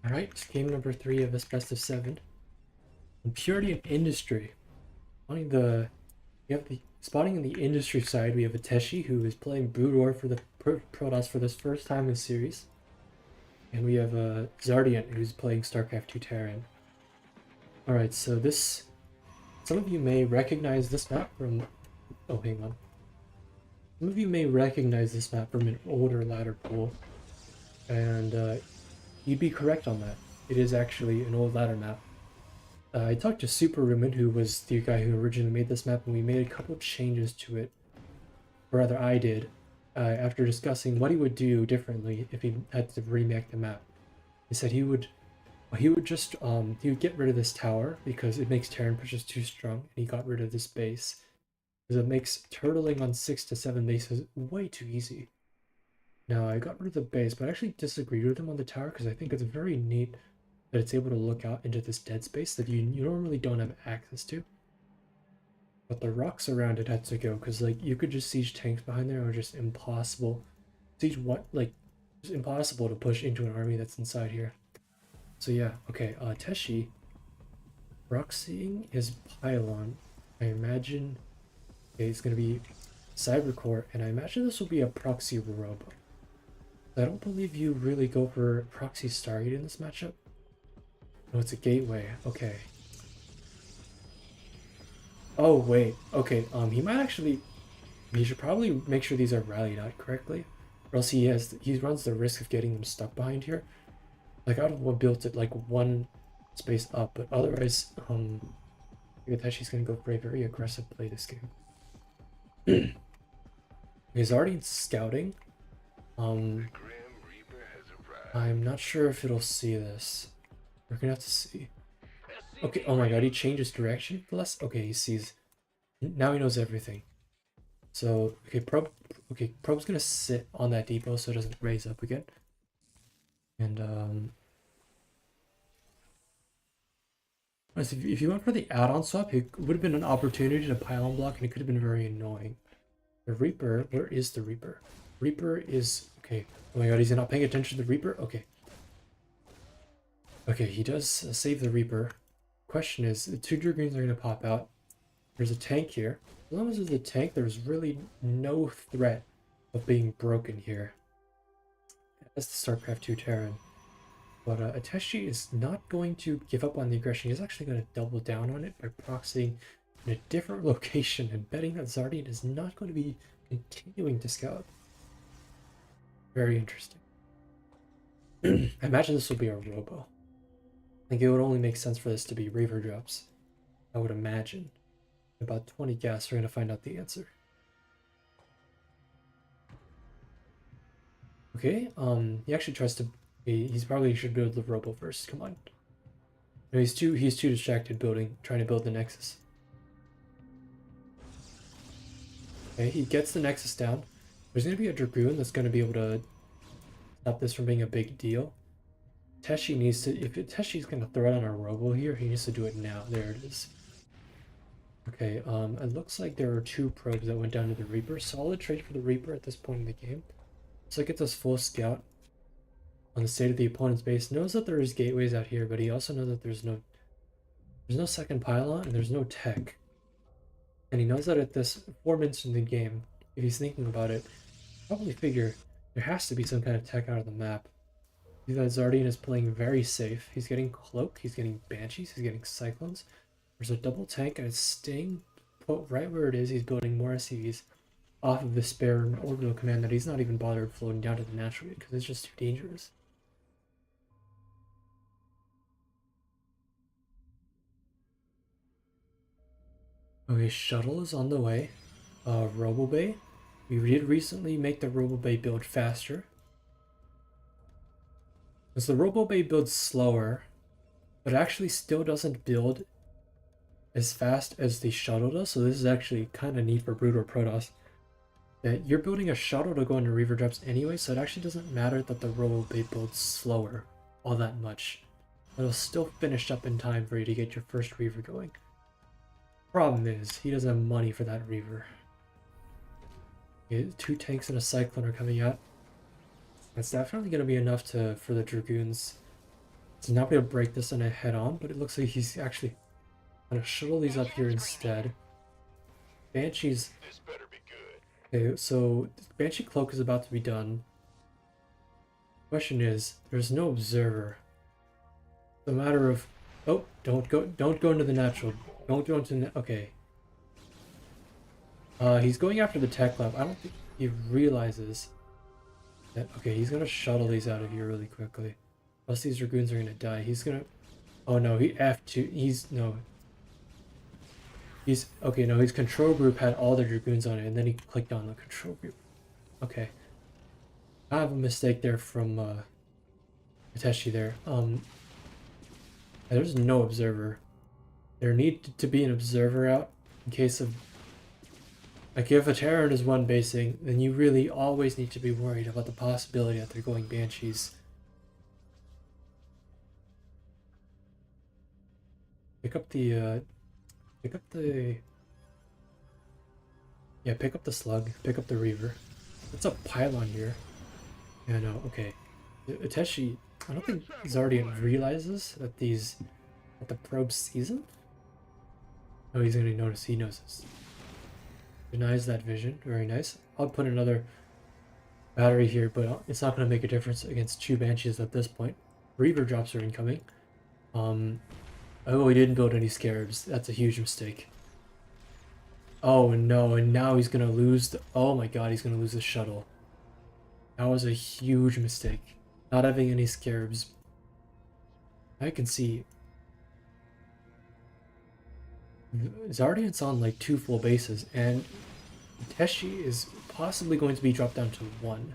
Alright, game number 3 of this best of 7. In Purity and Industry. Spotting in the industry side, we have Ateshi, who is playing Brood War for the Protoss for this first time in the series. And we have Zardian, who's playing StarCraft 2 Terran. Alright, so some of you may recognize this map from... Oh, hang on. Some of you may recognize this map from an older ladder pool. And you'd be correct on that. It is actually an old ladder map. I talked to Super Rumen, who was the guy who originally made this map, and we made a couple of changes to it. Or rather, I did, after discussing what he would do differently if he had to remake the map. He said he would get rid of this tower because it makes Terran pushes too strong, and he got rid of this base because it makes turtling on 6 to 7 bases way too easy. Now, I got rid of the base, but I actually disagreed with him on the tower because I think it's very neat that it's able to look out into this dead space that you normally don't have access to. But the rocks around it had to go because like you could just siege tanks behind there, or just impossible. It's impossible to push into an army that's inside here. So yeah, okay. Teshi proxying his pylon. I imagine it's gonna be Cybercore, and I imagine this will be a proxy robo. I don't believe you really go for proxy Stargate in this matchup. No, it's a gateway. Okay. Oh wait. Okay. He might actually. He should probably make sure these are rallied out correctly, or else he runs the risk of getting them stuck behind here. Like I would have built it like one space up, but otherwise, Higatachi's gonna go for a very aggressive play this game. He's already in scouting. I'm not sure if it'll see this. We're gonna have to see. Okay, oh my god, he changed his direction for less? Okay, he sees. Now he knows everything. So, Probe's gonna sit on that depot so it doesn't raise up again. And, if you went for the add-on swap, it would have been an opportunity to pylon block, and it could have been very annoying. The Reaper, where is the Reaper? Reaper is, okay. Oh my god, he's not paying attention to the Reaper? Okay. Okay, he does save the Reaper. Question is, the 2 Dragoons are going to pop out. There's a tank here. As long as there's a tank, there's really no threat of being broken here. That's the StarCraft 2 Terran. But Ateshi is not going to give up on the aggression. He's actually going to double down on it by proxying in a different location and betting that Zardian is not going to be continuing to scout. Very interesting. I imagine this will be a robo. I think it would only make sense for this to be Reaver drops. I would imagine. In about 20 gas, we're going to find out the answer. Okay, he actually tries to... He's probably should build the robo first. Come on. No, he's too distracted trying to build the Nexus. Okay, he gets the Nexus down. There's going to be a Dragoon that's going to be able to stop this from being a big deal. Teshi needs to... If Teshi's going to throw it on a robo here, he needs to do it now. There it is. Okay, it looks like there are 2 probes that went down to the Reaper. Solid trade for the Reaper at this point in the game. So it gets us full scout on the state of the opponent's base. Knows that there is gateways out here, but he also knows that there's no second pylon and there's no tech. And he knows that at this 4 minutes in the game, if he's thinking about it, probably figure there has to be some kind of tech out of the map. See that Zardian is playing very safe. He's getting Cloak, he's getting Banshees, he's getting Cyclones. There's a double tank and it's staying put right where it is. He's building more SCVs off of the spare orbital command that he's not even bothered floating down to the natural because it's just too dangerous. Okay, shuttle is on the way. Robo Bay. We did recently make the Robo-Bay build faster. Because the Robo-Bay builds slower, but actually still doesn't build as fast as the shuttle does. So this is actually kind of neat for Brood or Protoss. That you're building a shuttle to go into Reaver drops anyway, so it actually doesn't matter that the Robo-Bay builds slower all that much. It'll still finish up in time for you to get your first Reaver going. Problem is, he doesn't have money for that Reaver. Okay, 2 tanks and a Cyclone are coming out. That's definitely going to be enough for the Dragoons to not be able to break this in a head-on, but it looks like he's actually going to shuttle these up here instead. Banshee's... This better be good. Okay, so Banshee Cloak is about to be done. Question is, there's no observer. It's a matter of... Oh, don't go into the natural. Don't go into the... Okay. He's going after the tech lab. I don't think he realizes that... Okay, he's gonna shuttle these out of here really quickly. Plus these Dragoons are gonna die. He's gonna... Oh no, he F2... He's... No. He's... Okay, no, his control group had all the Dragoons on it, and then he clicked on the control group. Okay. I have a mistake there from, Ateshi there. There's no observer. There needs to be an observer out in case of... Like, if a Terran is one basing, then you really always need to be worried about the possibility that they're going Banshees. Pick up the... Yeah, pick up the Slug. Pick up the Reaver. What's a pylon here? Yeah, no, okay. Ateshi... I don't think Zardian realizes that that the probe sees him. Oh, he's gonna notice. He knows this. Denies that vision. Very nice. I'll put another battery here, but it's not gonna make a difference against 2 Banshees at this point. Reaver drops are incoming. Oh, he didn't build any Scarabs. That's a huge mistake. Oh no, and now he's gonna lose the... Oh my god, he's gonna lose the shuttle. That was a huge mistake. Not having any Scarabs. I can see... Zardian's on like 2 full bases, and Teshi is possibly going to be dropped down to 1.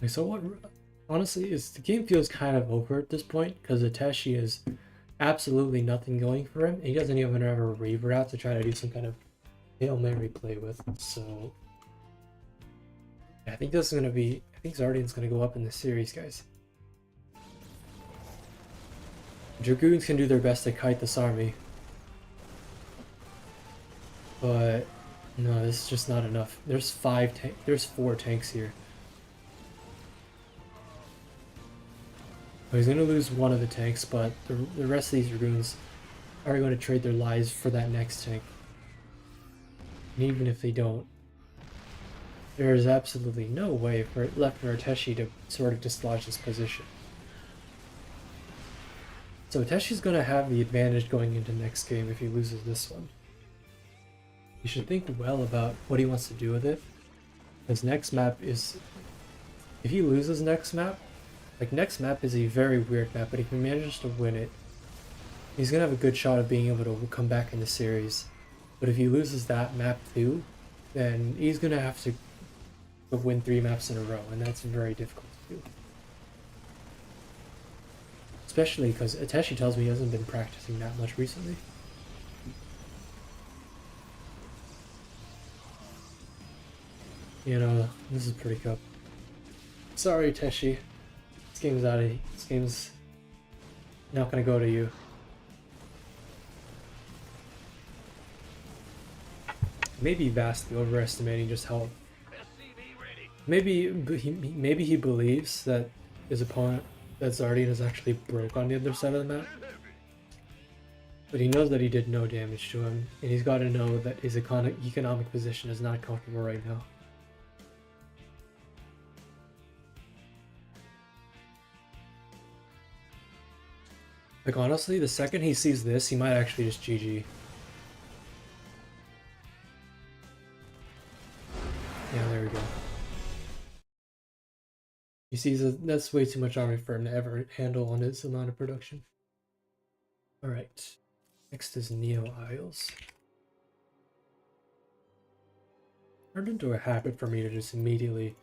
So what, honestly, is the game feels kind of over at this point because Ateshi is absolutely nothing going for him. He doesn't even have a Reaver out to try to do some kind of Hail Mary play with. So yeah, I think this is gonna be. I think Zardian's gonna go up in the series, guys. Dragoons can do their best to kite this army, but no, this is just not enough. There's 4 tanks here. He's going to lose one of the tanks, but the rest of these Dragoons are going to trade their lives for that next tank. And even if they don't, there is absolutely no way left for Ateshi to sort of dislodge this position. So Ateshi's going to have the advantage going into next game if he loses this one. He should think well about what he wants to do with it. His next map is... If he loses next map, like, next map is a very weird map, but if he manages to win it, he's going to have a good shot of being able to come back in the series. But if he loses that map too, then he's going to have to win 3 maps in a row, and that's very difficult to do. Especially because Ateshi tells me he hasn't been practicing that much recently. You know, this is pretty cup. Sorry, Ateshi. This game's not gonna go to you. Maybe vastly overestimating just how... Maybe he believes that his opponent, that Zardian, is actually broke on the other side of the map. But he knows that he did no damage to him, and he's got to know that his economic position is not comfortable right now. Like, honestly, the second he sees this, he might actually just GG. Yeah, there we go. He sees that's way too much army for him to ever handle on his amount of production. Alright. Next is Neo Isles. Turned into a habit for me to just immediately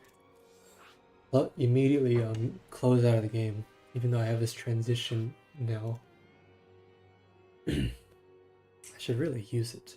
close out of the game, even though I have this transition now. I should really use it.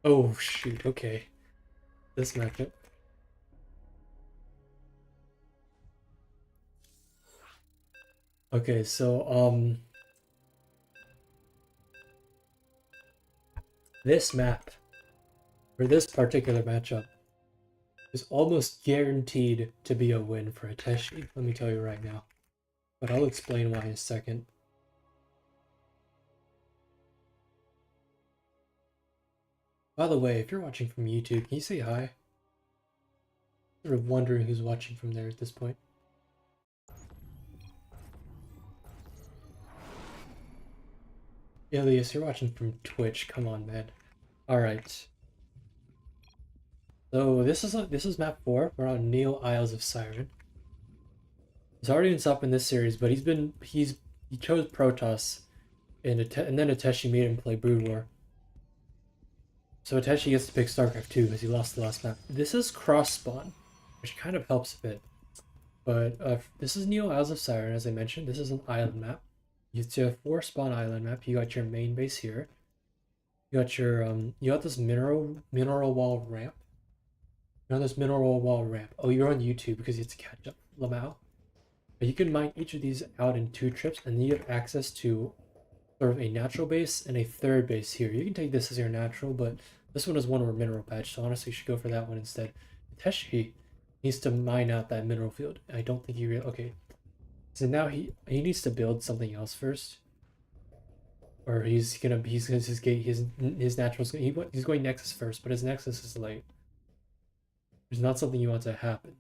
Oh shoot, okay. This matchup. Okay, so this map for this particular matchup is almost guaranteed to be a win for Ateshi, let me tell you right now. But I'll explain why in a second. By the way, if you're watching from YouTube, can you say hi? Sort of wondering who's watching from there at this point. Ilias, you're watching from Twitch. Come on, man. All right. So this is map 4. We're on Neo Isles of Siren. Zardian's up in this series, but he chose Protoss, and then Ateshi made him play Brood War. So Ateshi gets to pick StarCraft 2 because he lost the last map. This is cross spawn, which kind of helps a bit. But this is Neo Isles of Siren, as I mentioned. This is an island map. You have 4 spawn island map. You got your main base here. You got your you got this mineral wall ramp. You're on this mineral wall ramp. Oh, you're on YouTube because you have to catch up, Lamau. But you can mine each of these out in 2 trips, and then you have access to sort of a natural base and a third base here. You can take this as your natural, but this one is one more mineral patch, so honestly you should go for that one instead. Teshi needs to mine out that mineral field. I don't think he really... Okay. So now he needs to build something else first. Or he's his natural's he's going Nexus first, but his Nexus is late. There's not something you want to happen.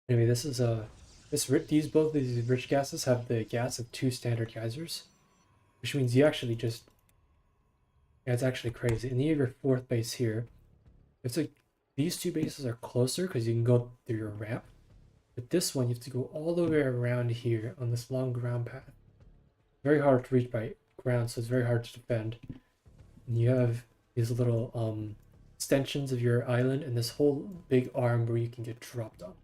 Anyway, this is both of these rich gases have the gas of 2 standard geysers, which means you actually just... Yeah, it's actually crazy. And you have your 4th base here. It's like these 2 bases are closer because you can go through your ramp. But this one, you have to go all the way around here on this long ground path. Very hard to reach by ground, so it's very hard to defend. And you have these little extensions of your island and this whole big arm where you can get dropped on.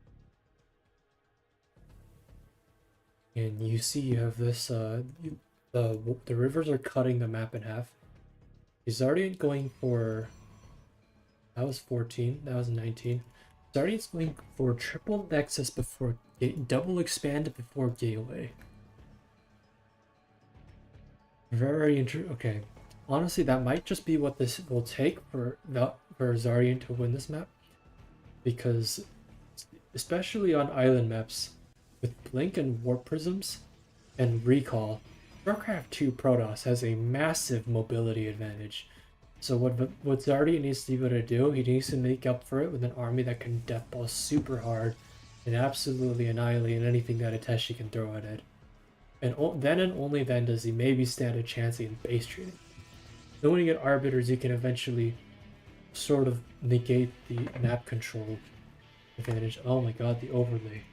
And you see you have this, the rivers are cutting the map in half. He's already going for... That was 14, that was 19. Zardian's going for triple Nexus before double expand before gateway. Very interesting. Okay, honestly, that might just be what this will take for Zardian to win this map, because especially on island maps with Blink and Warp Prisms and Recall, StarCraft 2 Protoss has a massive mobility advantage. So what Zardian needs to be able to do, he needs to make up for it with an army that can deathball super hard and absolutely annihilate anything that Ateshi can throw at it. And then and only then does he maybe stand a chance against base trading. Then when you get arbiters, you can eventually sort of negate the map control advantage. Oh my god, the overlay.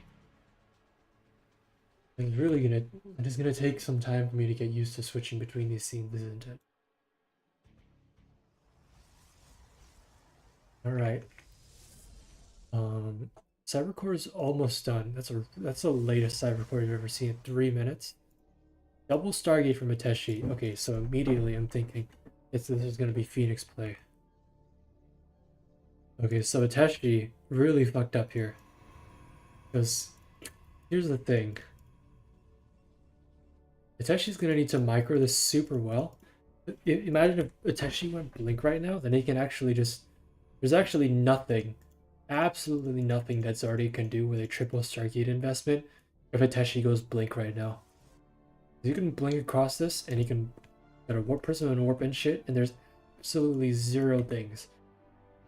It is gonna take some time for me to get used to switching between these scenes, isn't it? Alright. Cybercore is almost done. That's the latest Cybercore you've ever seen in 3 minutes. Double Stargate from Ateshi. Okay, so immediately I'm thinking this is gonna be Phoenix play. Okay, so Ateshi really fucked up here. Because here's the thing. Ateshi's gonna need to micro this super well. Imagine if Ateshi went blink right now, then he can actually just... There's actually nothing, absolutely nothing that Zardi can do with a triple Stargate investment if Ateshi goes blink right now. You can blink across this, and he can get a warp prism and warp and shit, and there's absolutely zero things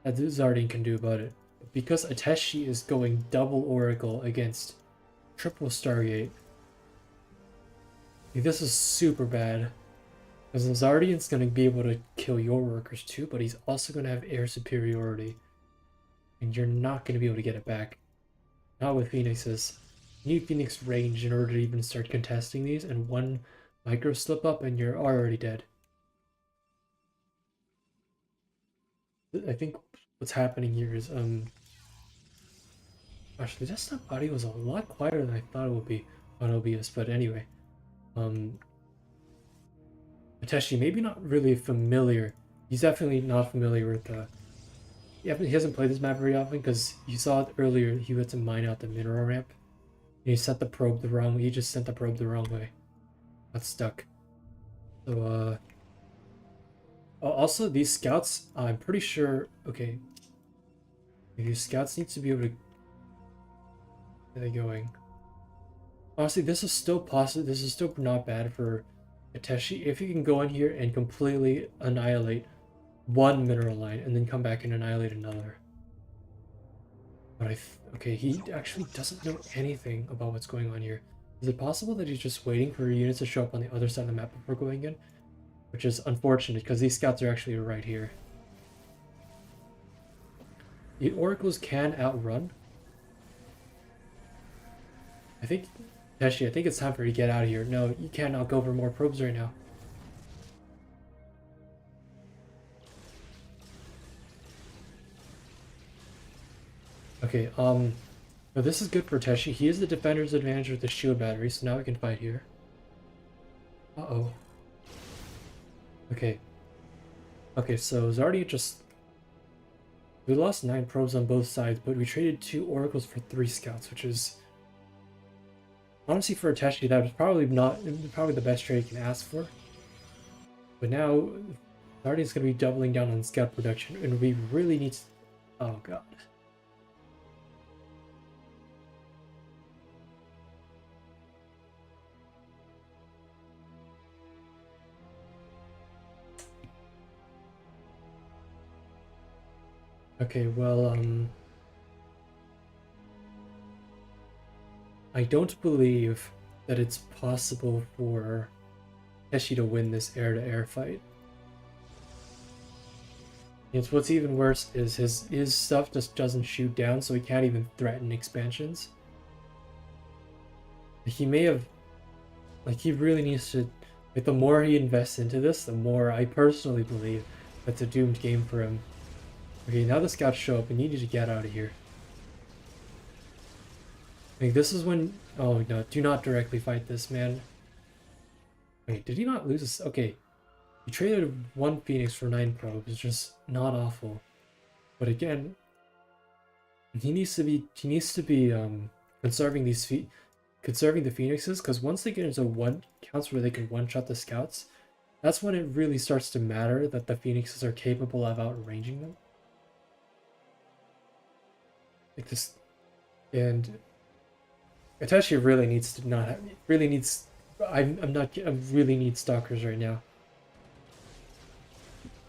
that Zardine can do about it. Because Ateshi is going double Oracle against triple Stargate, this is super bad. Because Zardian's going to be able to kill your workers too, but he's also going to have air superiority. And you're not going to be able to get it back. Not with Phoenixes. You need Phoenix range in order to even start contesting these, and one micro slip up and you're already dead. I think what's happening here is, actually, that stuff body was a lot quieter than I thought it would be on OBS, but anyway. Ateshi, maybe not really familiar. He's definitely not familiar with he hasn't played this map very often because you saw it earlier. He had to mine out the mineral ramp. And he sent the probe the wrong way. He just sent the probe the wrong way. Got stuck. So, also, these scouts, I'm pretty sure... Okay. These scouts need to be able to... Where are they going? Honestly, this is still possible. This is still not bad for Ateshi. If you can go in here and completely annihilate one mineral line and then come back and annihilate another. But okay, he actually doesn't know anything about what's going on here. Is it possible that he's just waiting for units to show up on the other side of the map before going in? Which is unfortunate because these scouts are actually right here. The oracles can outrun. Actually, I think it's time for you to get out of here. No, you cannot go for more probes right now. Okay, but this is good for Teshi. He is the defender's advantage with the shield battery, so now we can fight here. Uh-oh. Okay. Okay, so Zardi just... We lost 9 probes on both sides, but we traded 2 oracles for 3 scouts, which is... Honestly, for Ateshi, that was probably the best trade you can ask for. But now, Zardi's going to be doubling down on scout production, and we really need to... Oh, God. Okay, well, I don't believe that it's possible for Teshi to win this air-to-air fight. It's what's even worse is his stuff just doesn't shoot down, so he can't even threaten expansions. He may have... Like, he really needs to... Like, the more he invests into this, the more I personally believe that's a doomed game for him. Okay, now the scouts show up and you need to get out of here. Like, this is when... Oh, no, do not directly fight this, man. Wait, did he not lose this? Okay. He traded 1 Phoenix for 9 probes. It's just not awful. But again, he needs to be conserving the Phoenixes, because once they get into counts where they can one-shot the scouts, that's when it really starts to matter that the Phoenixes are capable of outranging them. Like this, and Ateshi really needs to not have, really needs. I really need stalkers right now.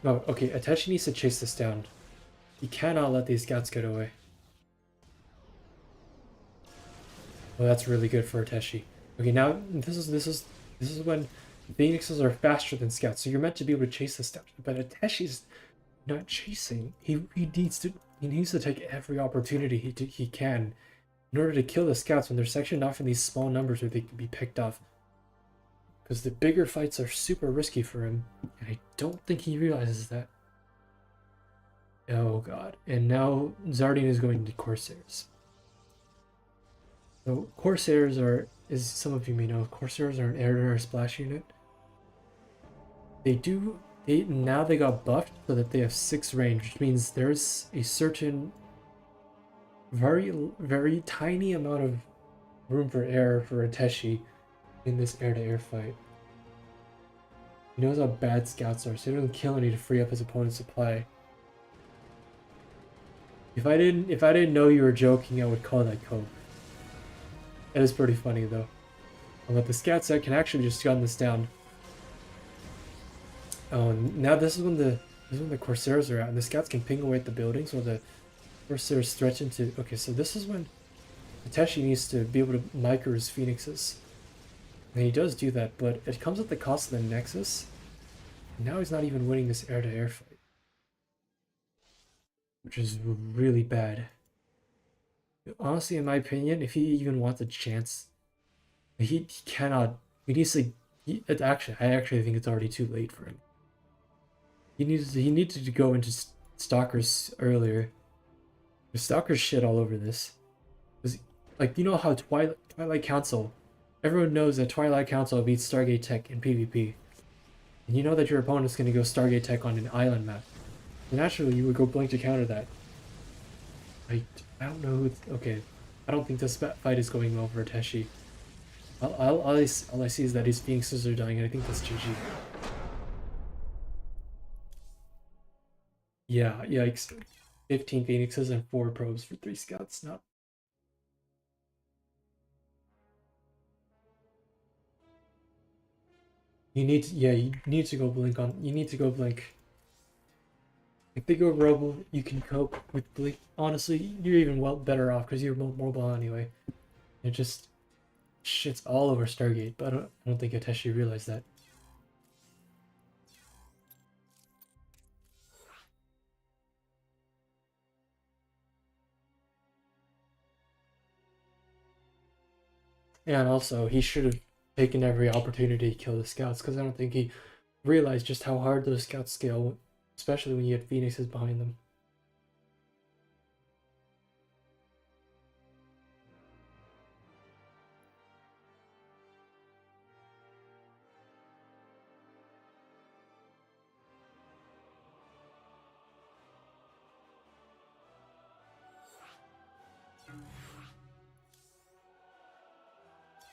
No, okay, Ateshi needs to chase this down. He cannot let these scouts get away. Well, that's really good for Ateshi. Okay, now this is when Phoenixes are faster than scouts, so you're meant to be able to chase the scouts. But Ateshi's not chasing. He needs to take every opportunity he can in order to kill the scouts when they're sectioned off in these small numbers where they can be picked off. Because the bigger fights are super risky for him, and I don't think he realizes that. Oh god. And now Zardian is going to Corsairs. So Corsairs are, as some of you may know, Corsairs are an air-to-air splash unit. They do now they got buffed so that they have 6 range, which means there's a certain very tiny amount of room for error for Ateshi in this air-to-air fight. He knows how bad scouts are, so he doesn't kill any to free up his opponent's supply. If I didn't know you were joking, I would call that cope. That is pretty funny though. But the scout set can actually just gun this down. Oh, now this is when the Corsairs are out, and the scouts can ping away at the buildings while the Corsairs stretch into. Okay, so this is when Ateshi needs to be able to micro his phoenixes, and he does do that, but it comes at the cost of the Nexus. And now he's not even winning this air-to-air fight, which is really bad. Honestly, in my opinion, if he even wants a chance, he cannot. He needs to. I actually think it's already too late for him. He needed to go into Stalkers earlier. The Stalkers shit all over this. Like, you know how Twilight Council, everyone knows that Twilight Council beats Stargate Tech in PvP. And you know that your opponent's going to go Stargate Tech on an island map. So naturally, you would go Blink to counter that. I don't know who. Okay, I don't think this fight is going well for Ateshi. All I see is that his Phoenixes are dying, and I think that's GG. Yeah, yikes. 15 Phoenixes and 4 probes for 3 scouts. Not. You need to, yeah, you need to go Blink on. You need to go Blink. If they go Robo, you can cope with Blink. Honestly, you're even better off because you're mobile anyway. It just shits all over Stargate, but I don't think Ateshi realized that. Yeah, and also he should have taken every opportunity to kill the scouts because I don't think he realized just how hard those scouts scale, especially when you had Phoenixes behind them.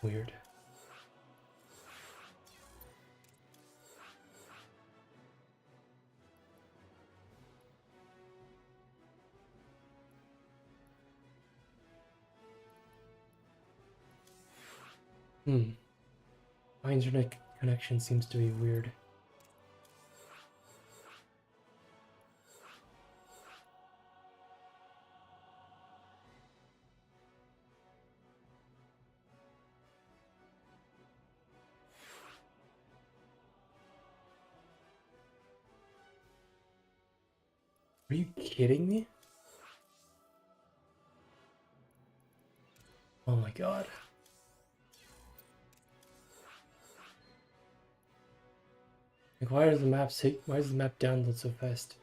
Weird. My internet connection seems to be weird. Are you kidding me? Oh my god. Like, why is the map download so fast?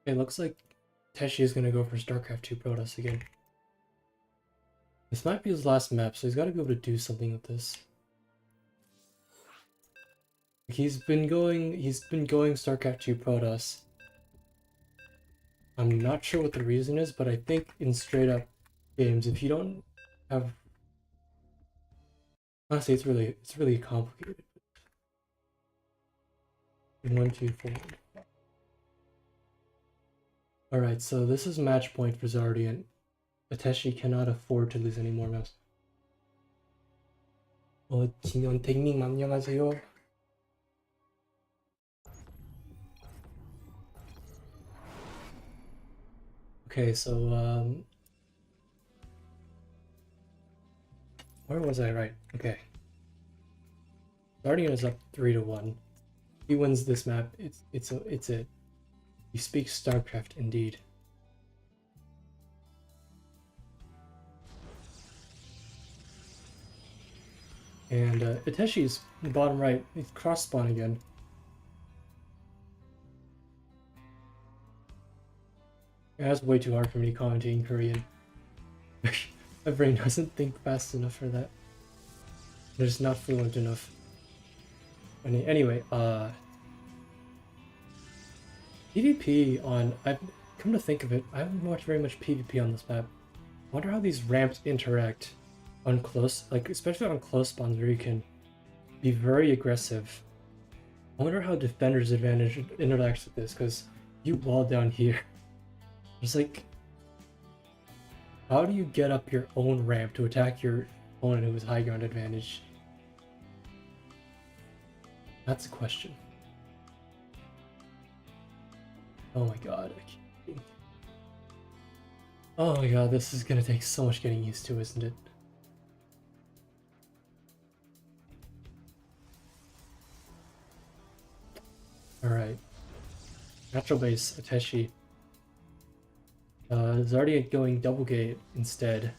It looks like Teshi is gonna go for StarCraft 2 Protoss again. This might be his last map, so he's got to be able to do something with this. He's been going StarCraft 2 Protoss. I'm not sure what the reason is, but I think in straight up games, if you don't have, honestly, it's really complicated. 1, 2, 4. Alright, so this is match point for Zardian. Ateshi cannot afford to lose any more maps. 진현택님 안녕하세요. Okay, so where was I? Right. Okay. Zardian is up 3-1. He wins this map. It's it. He speaks StarCraft indeed. And Iteshi's bottom right. He's cross spawn again. That's way too hard for me to commentate in Korean. My brain doesn't think fast enough for that. I'm just not fluent enough. Anyway, PvP on... I've come to think of it, I haven't watched very much PvP on this map. I wonder how these ramps interact on close, like especially on close spawns where you can be very aggressive. I wonder how defender's advantage interacts with this, because you wall down here. It's like, how do you get up your own ramp to attack your opponent who has high ground advantage? That's a question. Oh my god. Oh my god, this is gonna take so much getting used to, isn't it? Alright. Natural base, Ateshi. Zardian going double gate instead.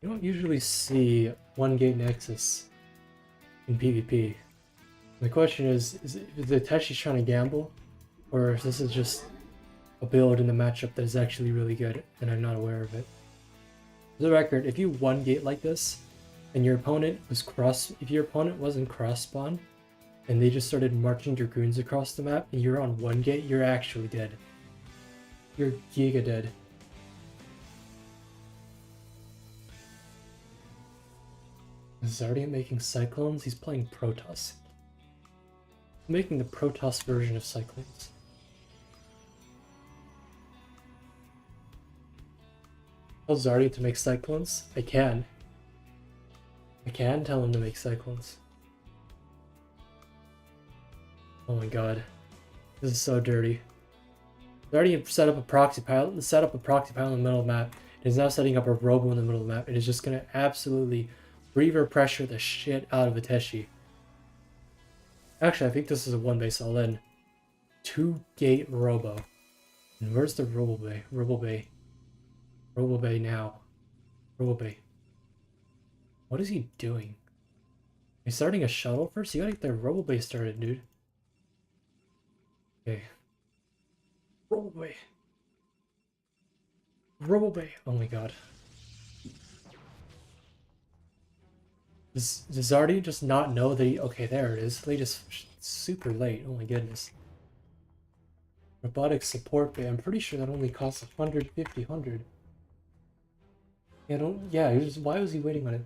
You don't usually see one gate nexus in PvP. The question is Ateshi trying to gamble? Or if this is just a build in the matchup that is actually really good and I'm not aware of it. For the record, if you one gate like this and your opponent was if your opponent wasn't cross spawn and they just started marching dragoons across the map and you're on one gate, you're actually dead. You're giga dead. Is Zardian making Cyclones? He's playing Protoss. Making the Protoss version of Cyclones. Tell Zardian to make Cyclones? I can. I can tell him to make Cyclones. Oh my god. This is so dirty. Zardian set up a proxy pilot in the middle of the map. It is now setting up a robo in the middle of the map. It is just gonna absolutely reaver pressure the shit out of Ateshi. Actually, I think this is a one base all in. 2 gate robo. And where's the robo bay? Robo bay. Robo bay now. Robo bay. What is he doing? He's starting a shuttle first? You gotta get the robo bay started, dude. Okay. Robo bay. Robo bay. Oh my god. Does Zardian just not know that he... Okay, there it is. Late is super late. Oh my goodness. Robotic support bay. I'm pretty sure that only costs 150, 100. Yeah, why was he waiting on it?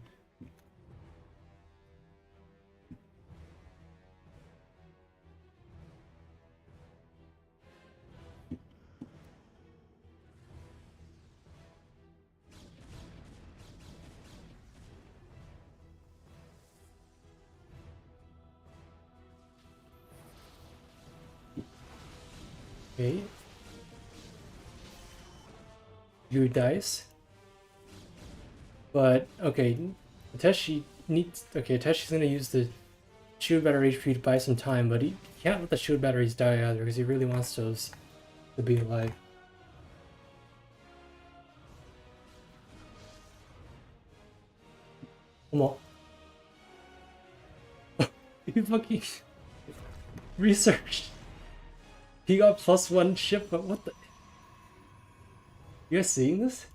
Okay. You dice. But okay, Ateshi's gonna use the shield battery HP to buy some time, but he can't let the shield batteries die either because he really wants those to be alive. Come on. He fucking researched. He got +1 ship, but what the... You guys seeing this?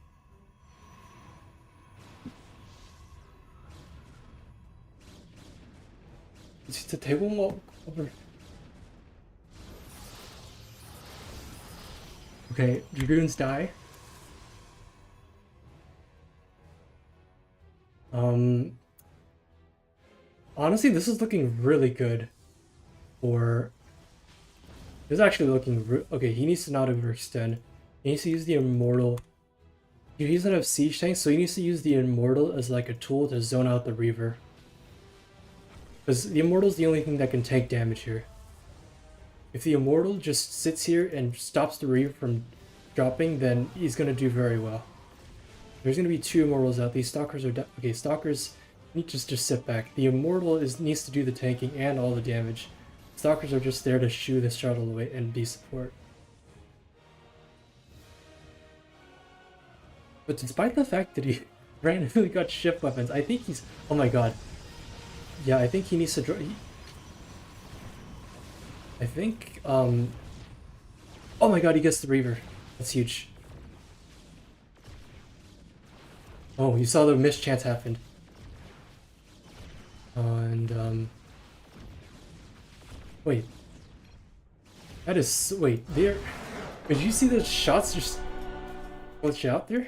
진짜 대공업... Okay, Dragoons die. Honestly, this is looking really good for He's actually looking... Okay, he needs to not overextend. He needs to use the Immortal. He doesn't have Siege Tank, so he needs to use the Immortal as like a tool to zone out the Reaver. Because the Immortal is the only thing that can tank damage here. If the Immortal just sits here and stops the Reaver from dropping, then he's going to do very well. There's going to be 2 Immortals out. These Stalkers are... Okay, Stalkers need to just sit back. The Immortal needs to do the tanking and all the damage. Stalkers are just there to shoo the shuttle away and be support. But despite the fact that he randomly got shift weapons, I think he's... Oh my god. Yeah, I think he needs to draw... I think, Oh my god, he gets the Reaver. That's huge. Oh, you saw the mischance happened. And, Wait. That is... Wait, there... Did you see the shots just glitch out there?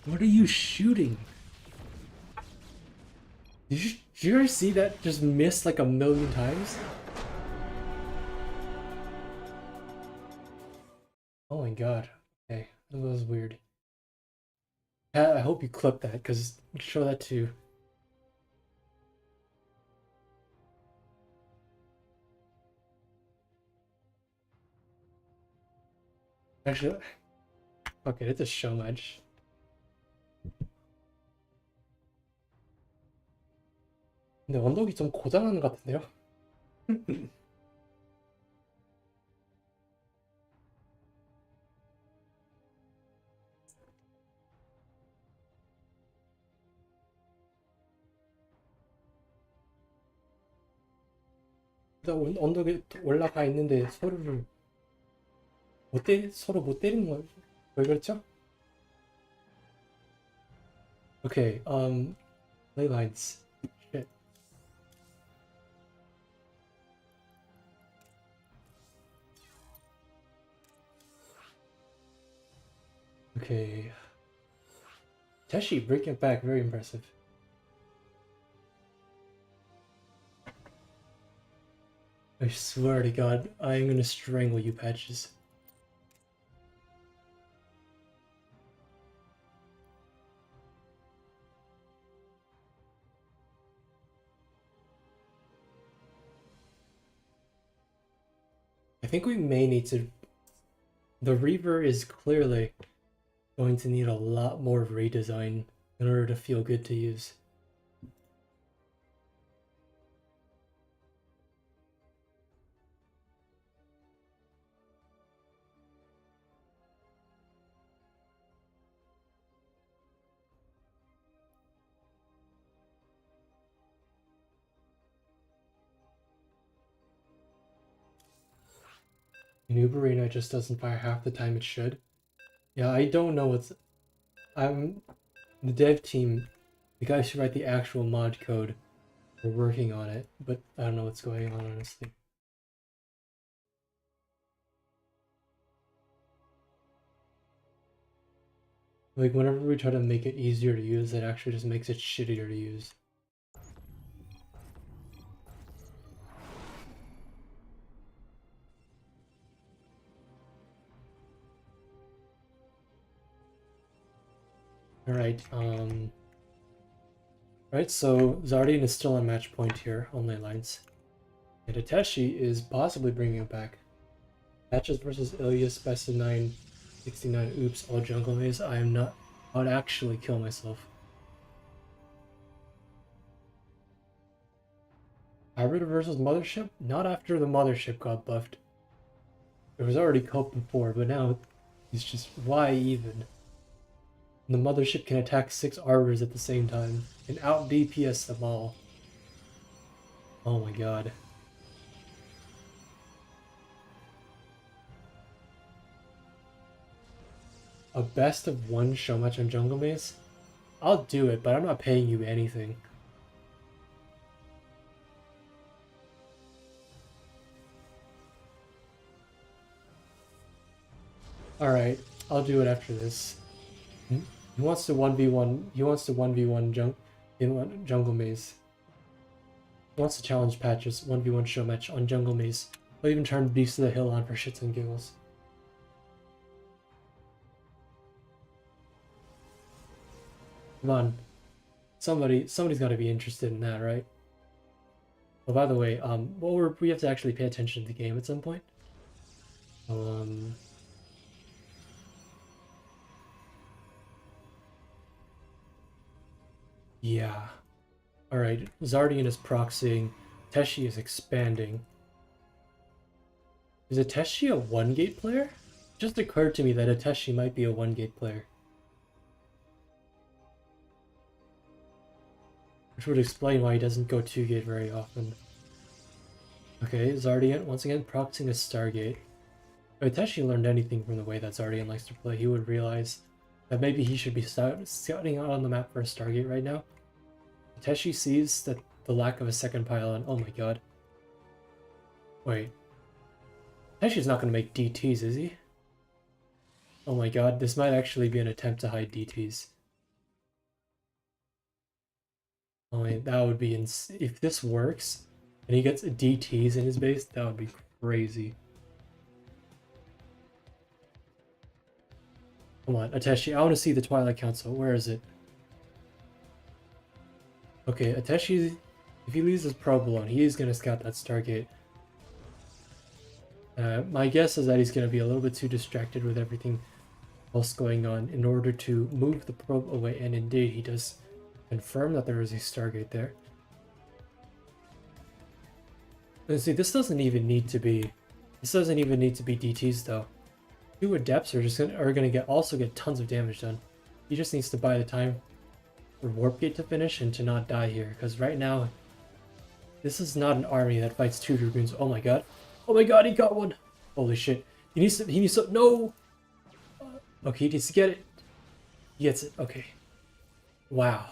What are you shooting? Did you guys see that just miss like a million times? Oh my god. Okay, that was weird. I hope you clip that, because show that to... Actually, fuck it, it's a show match. 근데 언덕이 좀 고장나는 것 같은데요? 언덕에 올라가 있는데 서로 못 때리는 거야. 왜 그렇죠? Okay, ley lines. Shit. Okay. Teshi breaking it back, very impressive. I swear to god, I'm gonna strangle you, Patches. I think we may need to... The Reaver is clearly going to need a lot more redesign in order to feel good to use. Noob Arena just doesn't fire half the time it should. Yeah, I don't know what's... I'm... The dev team, the guys who write the actual mod code, are working on it, but I don't know what's going on, honestly. Like, whenever we try to make it easier to use, it actually just makes it shittier to use. Alright, Right, so Zardian is still on match point here on ley lines. And Ateshi is possibly bringing it back. Matches versus Ilias, best of 9, 69, oops, all jungle maze. I am not... I would actually kill myself. Hybrid versus Mothership? Not after the Mothership got buffed. It was already cope before, but now it's just... Why even? The Mothership can attack 6 arbors at the same time and out DPS them all. Oh my god. A best of 1 show match on Jungle Maze? I'll do it, but I'm not paying you anything. Alright, I'll do it after this. He wants to 1v1. He wants to 1v1 jungle maze. He wants to challenge Patches 1v1 show match on jungle maze. He'll even turn Beast of the Hill on for shits and giggles. Come on. Somebody's got to be interested in that, right? Oh, by the way, we have to actually pay attention to the game at some point. Yeah. Alright, Zardian is proxying. Teshi is expanding. Is Ateshi a one-gate player? It just occurred to me that Ateshi might be a one-gate player. Which would explain why he doesn't go 2-gate very often. Okay, Zardian once again proxying a Stargate. If Ateshi learned anything from the way that Zardian likes to play, he would realize that maybe he should be scouting out on the map for a Stargate right now. Ateshi sees that the lack of a second pylon. Oh my god. Wait. Ateshi's not going to make DTs, is he? Oh my god, this might actually be an attempt to hide DTs. Oh wait, that would be if this works and he gets DTs in his base, that would be crazy. Come on, Ateshi, I want to see the Twilight Council. Where is it? Okay, Ateshi, if he leaves his probe alone, he is going to scout that Stargate. My guess is that he's going to be a little bit too distracted with everything else going on in order to move the probe away, and indeed he does confirm that there is a Stargate there. And see, this doesn't even need to be DTs though. 2 Adepts are gonna also get tons of damage done. He just needs to buy the time for Warp Gate to finish and to not die here, because right now this is not an army that fights 2 Dragoons. Oh my god. Oh my god, he got one! Holy shit. He needs to, no! Okay, he needs to get it. He gets it, okay. Wow.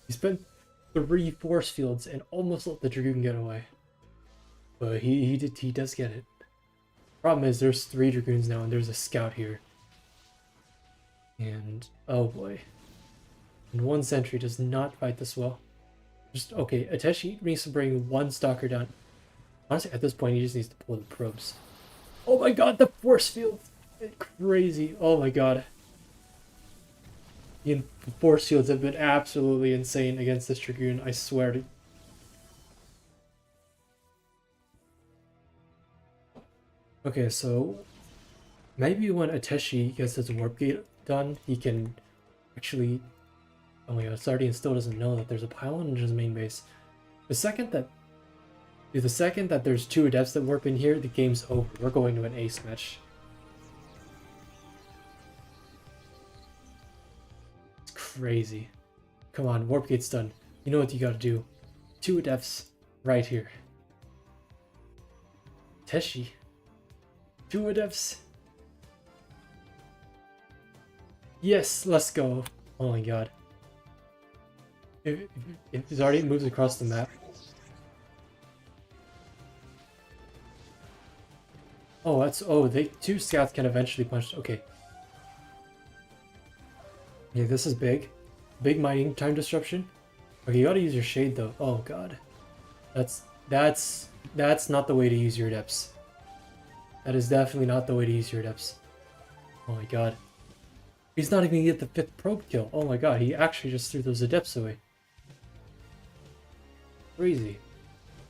He spent 3 force fields and almost let the Dragoon get away. But he does get it. Problem is, there's 3 Dragoons now and there's a scout here. And, oh boy. And 1 sentry does not fight this well. Just, okay, Ateshi needs to bring 1 stalker down. Honestly, at this point, he just needs to pull the probes. Oh my god, the force field! Crazy. Oh my god. The force fields have been absolutely insane against this Dragoon, I swear to. Okay, so maybe when Ateshi gets his warp gate done, he can actually. Oh my god, Sardian still doesn't know that there's a pylon in his main base. The second that there's 2 adepts that warp in here, the game's over. We're going to an ace match. It's crazy. Come on, warp gate's done. You know what you gotta do. 2 adepts right here. Teshi. 2 adepts. Yes, let's go. Oh my god. If Zardian moves across the map. Oh, they 2 scouts can eventually punch. Okay. Yeah, this is big. Big mining time disruption. Okay, you gotta use your shade though. Oh god. That's not the way to use your adepts. That is definitely not the way to use your adepts. Oh my god. He's not even gonna get the 5th probe kill. Oh my god, he actually just threw those adepts away. Crazy.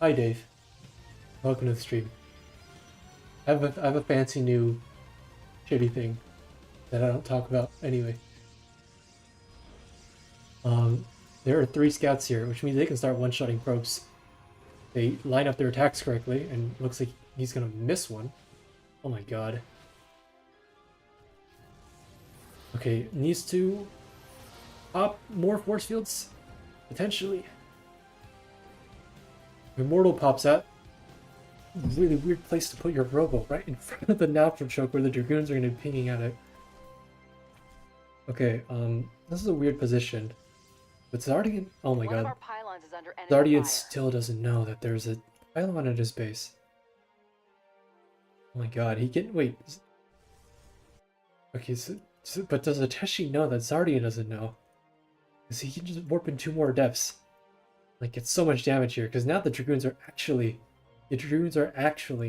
Hi Dave. Welcome to the stream. I have a fancy new shitty thing that I don't talk about anyway. There are 3 scouts here, which means they can start one-shotting probes. They line up their attacks correctly, and looks like he's gonna miss one. Oh my god. Okay, needs to pop more force fields? Potentially. Immortal pops out. Really weird place to put your robo, right in front of the natural choke where the Dragoons are going to be pinging at it. Okay, this is a weird position. But Zardian, oh my god. Zardian still doesn't know that there's a pylon at his base. Oh my god, wait. Okay, so But does Ateshi know that Zardian doesn't know? Because he can just warp in 2 more depths. Like, it's so much damage here, because now the Dragoons are actually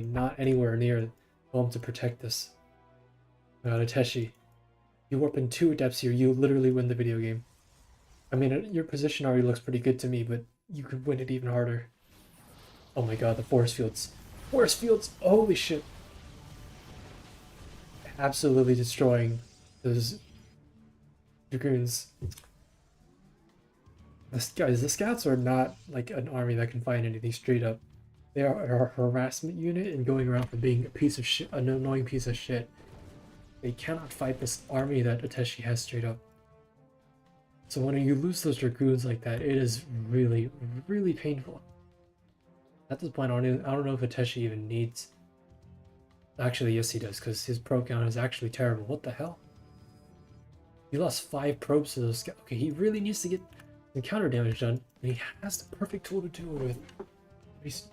not anywhere near home to protect this. Ateshi, you warp in 2 depths here, you literally win the video game. I mean, your position already looks pretty good to me, but you could win it even harder. Oh my god, the force fields. Force fields! Holy shit! Absolutely destroying those Dragoons. The scouts are not like an army that can find anything straight up. They are a harassment unit and going around for being a piece of shit, an annoying piece of shit. They cannot fight this army that Ateshi has straight up. So when you lose those Dragoons like that, it is really, really painful. At this point, I don't know if Ateshi even needs... Actually, yes he does, because his probe count is actually terrible. What the hell? He lost 5 probes to those scouts. Okay, he really needs to get the counter damage done, and he has the perfect tool to do it with.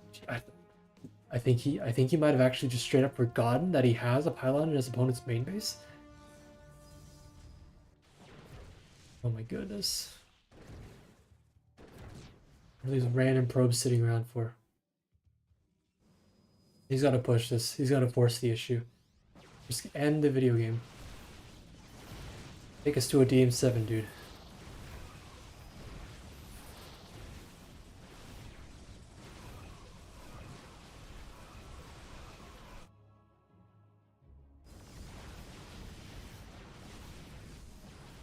I think he might have actually just straight up forgotten that he has a pylon in his opponent's main base. Oh my goodness. What are these random probes sitting around for? He's got to push this. He's got to force the issue. Just end the video game. Take us to a DM7, dude.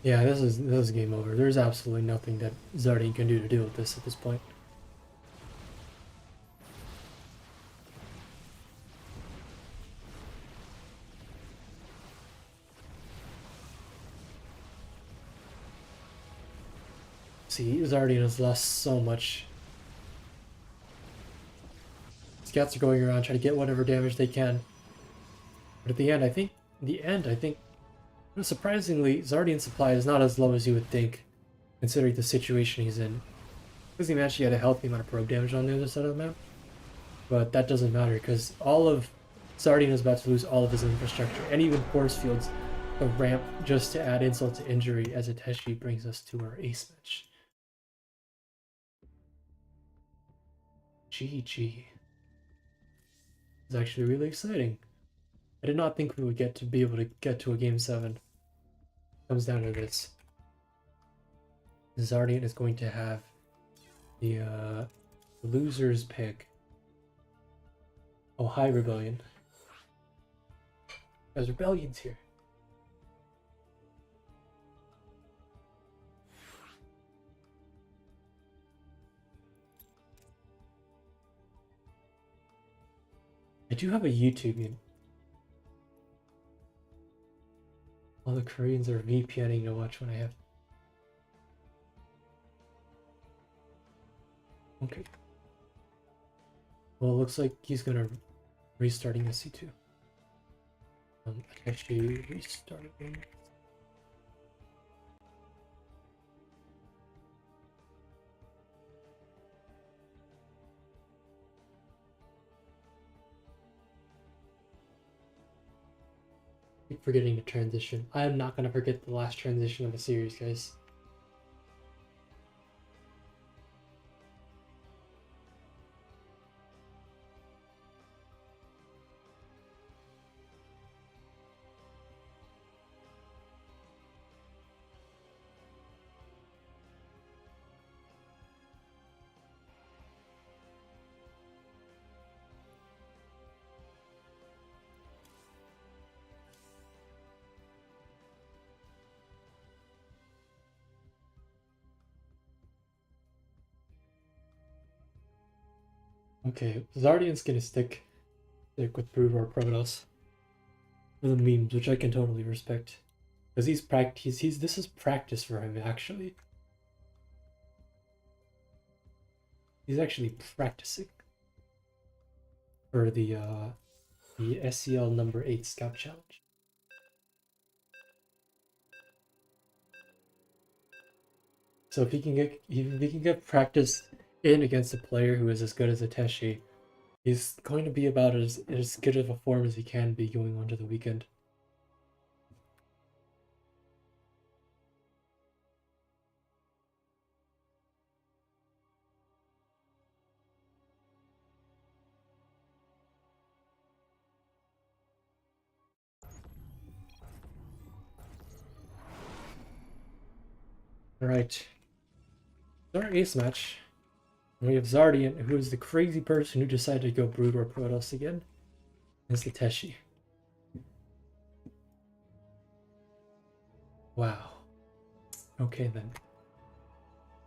Yeah, this is game over. There's absolutely nothing that Zardian can do to deal with this at this point. See, Zardian has lost so much. Scouts are going around trying to get whatever damage they can. But at the end, I think, surprisingly, Zardian's supply is not as low as you would think, considering the situation he's in. Because he managed to get a healthy amount of probe damage on the other side of the map. But that doesn't matter, because Zardian is about to lose all of his infrastructure, and even force fields, a ramp, just to add insult to injury, as Ateshi brings us to our ace match. GG. It's actually really exciting. I did not think we would be able to get to a game 7. Comes down to this. Zardian is going to have the loser's pick. Oh, hi, Rebellion. There's Rebellion's here. I do have a YouTube. All the Koreans are VPNing to watch when I have. Okay. Well, it looks like he's gonna restarting SC2. Actually restarting. Keep forgetting to transition. I am not gonna forget the last transition of the series, guys. Okay, Zardian's gonna stick with Brood or Protoss for the memes, which I can totally respect, because this is practice for him actually. He's actually practicing for the SCL number 8 Scout Challenge. So if he can get practice in against a player who is as good as Ateshi, he's going to be about as good of a form as he can be going on to the weekend. Alright. Our ace match. And we have Zardian, who is the crazy person who decided to go Brood or Protoss again. It's the Teshi. Wow. Okay then.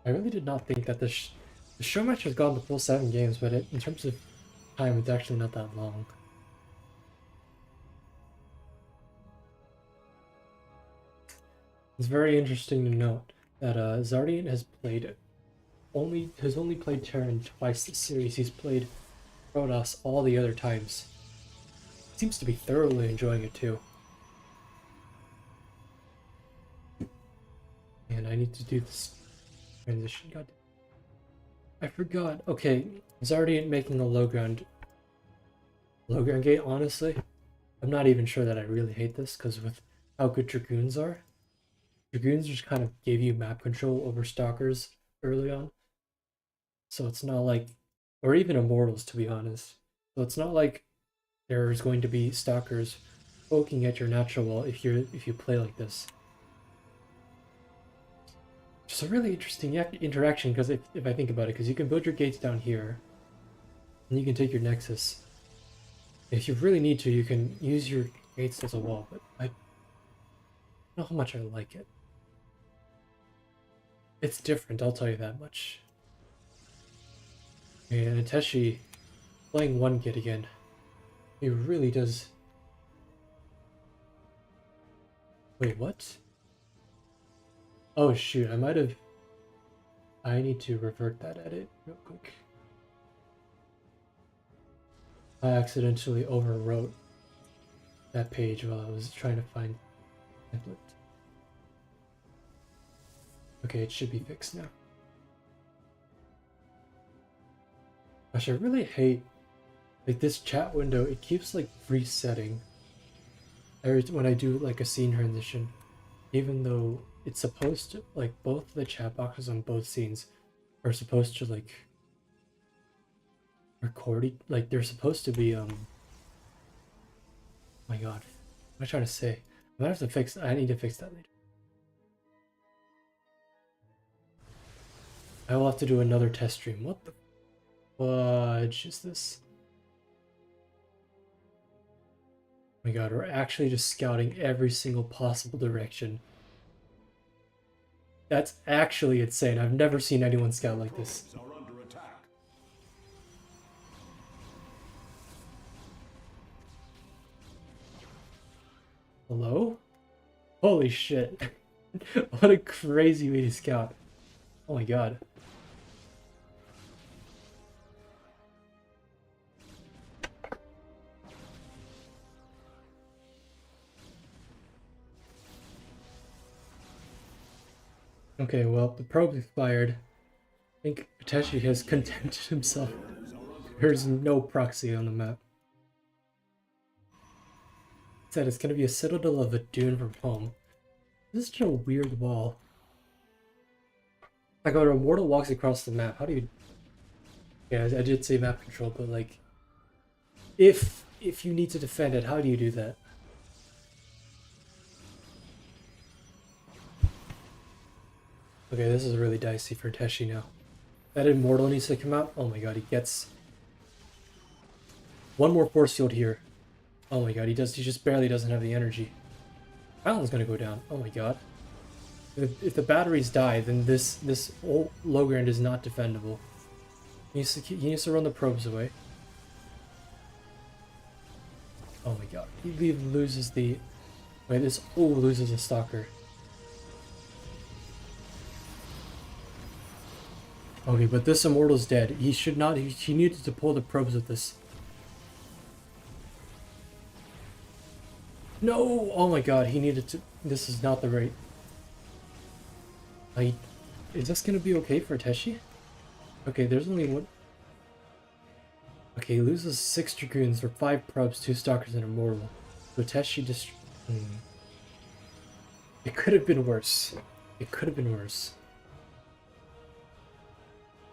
I really did not think that the show match has gone the full 7 games, but in terms of time, it's actually not that long. It's very interesting to note that Zardian has only played Terran twice this series. He's played Protoss all the other times. Seems to be thoroughly enjoying it too. And I need to do this transition. God, I forgot. Okay, Zardian making a low ground gate. Honestly, I'm not even sure that I really hate this because with how good Dragoons are, Dragoons just kind of gave you map control over Stalkers early on. So it's not like, or even Immortals to be honest. So it's not like there's going to be Stalkers poking at your natural wall if you play like this. Just a really interesting interaction because if I think about it, because you can build your gates down here, and you can take your Nexus. If you really need to, you can use your gates as a wall, but I don't know how much I like it. It's different, I'll tell you that much. And Ateshi playing one git again. He really does. Wait, what? Oh shoot, I need to revert that edit real quick. I accidentally overwrote that page while I was trying to find template. Okay, it should be fixed now. Gosh, I really hate like this chat window. It keeps like resetting when I do like a scene transition, even though it's supposed to, like, both the chat boxes on both scenes are supposed to like record, like they're supposed to be my god, what am I trying to say? I need to fix that later. I will have to do another test stream. What the fudge is this? Oh my god, we're actually just scouting every single possible direction. That's actually insane. I've never seen anyone scout like this. Hello? Holy shit. What a crazy way to scout. Oh my god. Okay, well, the probe expired. I think Ateshi has contented himself. There's no proxy on the map. It said it's gonna be a citadel of a dune from home. This is such a weird wall. Like when a mortal walks across the map, how do you... Yeah, I did say map control, but like... If you need to defend it, how do you do that? Okay, this is really dicey for Teshi now. That Immortal needs to come out. Oh my god, he gets... One more force field here. Oh my god, he just barely doesn't have the energy. Island's gonna go down. Oh my god. If the batteries die, then this whole low ground is not defendable. He needs to run the probes away. Oh my god. He loses the... Wait, this... Oh, loses a stalker. Okay, but this Immortal's dead. He should not... He needed to pull the probes with this. No! Oh my god, he needed to... This is not the right... Is this gonna be okay for Teshi? Okay, there's only one... Okay, he loses 6 Dragoons for 5 probes, 2 Stalkers, and Immortal. So Teshi just... It could have been worse. It could have been worse.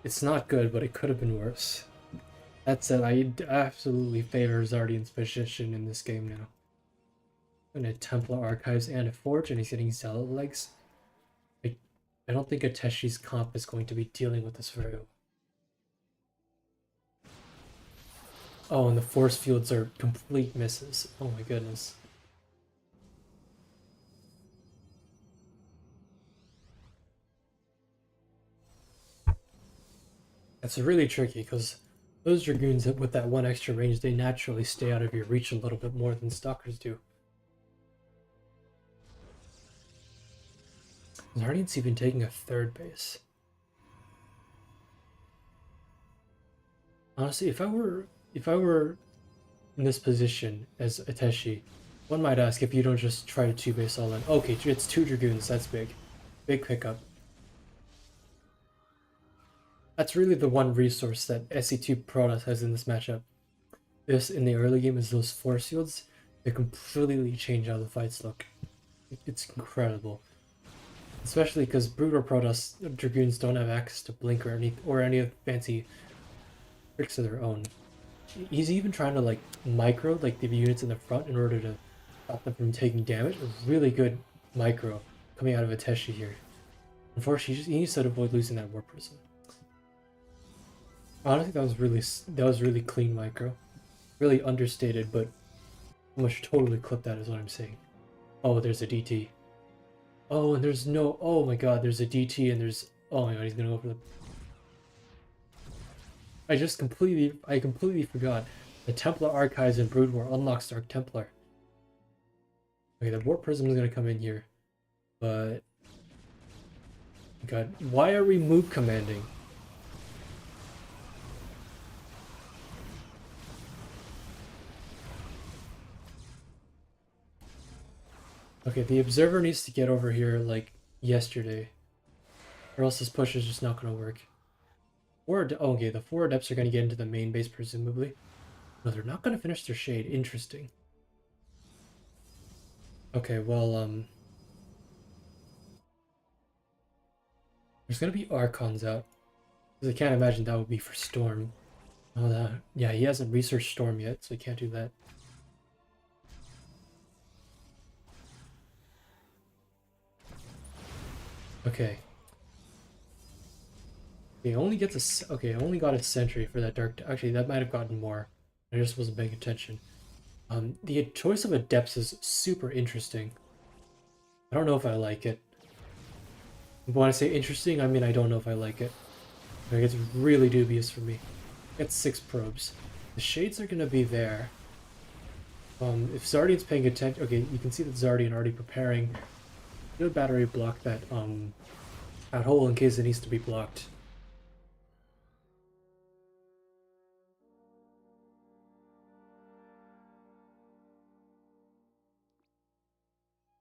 It's not good, but it could have been worse. That said, I absolutely favor Zardian's position in this game now. And a Templar Archives and a Forge, and he's getting Zealot legs. I don't think Ateshi's comp is going to be dealing with this very well. Oh, and the force fields are complete misses. Oh my goodness. That's really tricky because those Dragoons with that one extra range, they naturally stay out of your reach a little bit more than Stalkers do. Zardian's even taking a third base. Honestly, if I were in this position as Ateshi, one might ask if you don't just try to two-base all in. Okay, it's 2 Dragoons, that's big. Big pickup. That's really the one resource that SE2 Protoss has in this matchup. This, in the early game, is those force fields. They completely change how the fights look. It's incredible. Especially because Brood or Protoss Dragoons don't have access to Blink or any fancy tricks of their own. He's even trying to like micro like the units in the front in order to stop them from taking damage. A really good micro coming out of Ateshi here. Unfortunately, he needs to avoid losing that Warp Prism. Honestly, that was really clean micro, really understated, but I must totally clip that is what I'm saying. Oh, there's a DT. Oh, and there's no. Oh my God, there's a DT and there's. Oh my God, he's gonna go for the. I completely forgot. The Templar Archives in Brood War unlocks Dark Templar. Okay, the Warp Prism is gonna come in here, but. God, why are we move commanding? Okay, the Observer needs to get over here like yesterday, or else this push is just not gonna work. Okay, the 4 Adepts are gonna get into the main base presumably. No, they're not gonna finish their shade. Interesting. Okay, well, there's gonna be Archons out. Because I can't imagine that would be for Storm. Oh, that. Yeah, he hasn't researched Storm yet, so he can't do that. Okay. He only gets a. Okay, I only got a Sentry for that Dark. Actually, that might have gotten more. I just wasn't paying attention. The choice of Adepts is super interesting. I don't know if I like it. When I say interesting, I mean I don't know if I like it. Like, it's really dubious for me. It's 6 probes. The shades are gonna be there. If Zardian's paying attention, okay, you can see that Zardian already preparing. Good battery block that hole in case it needs to be blocked.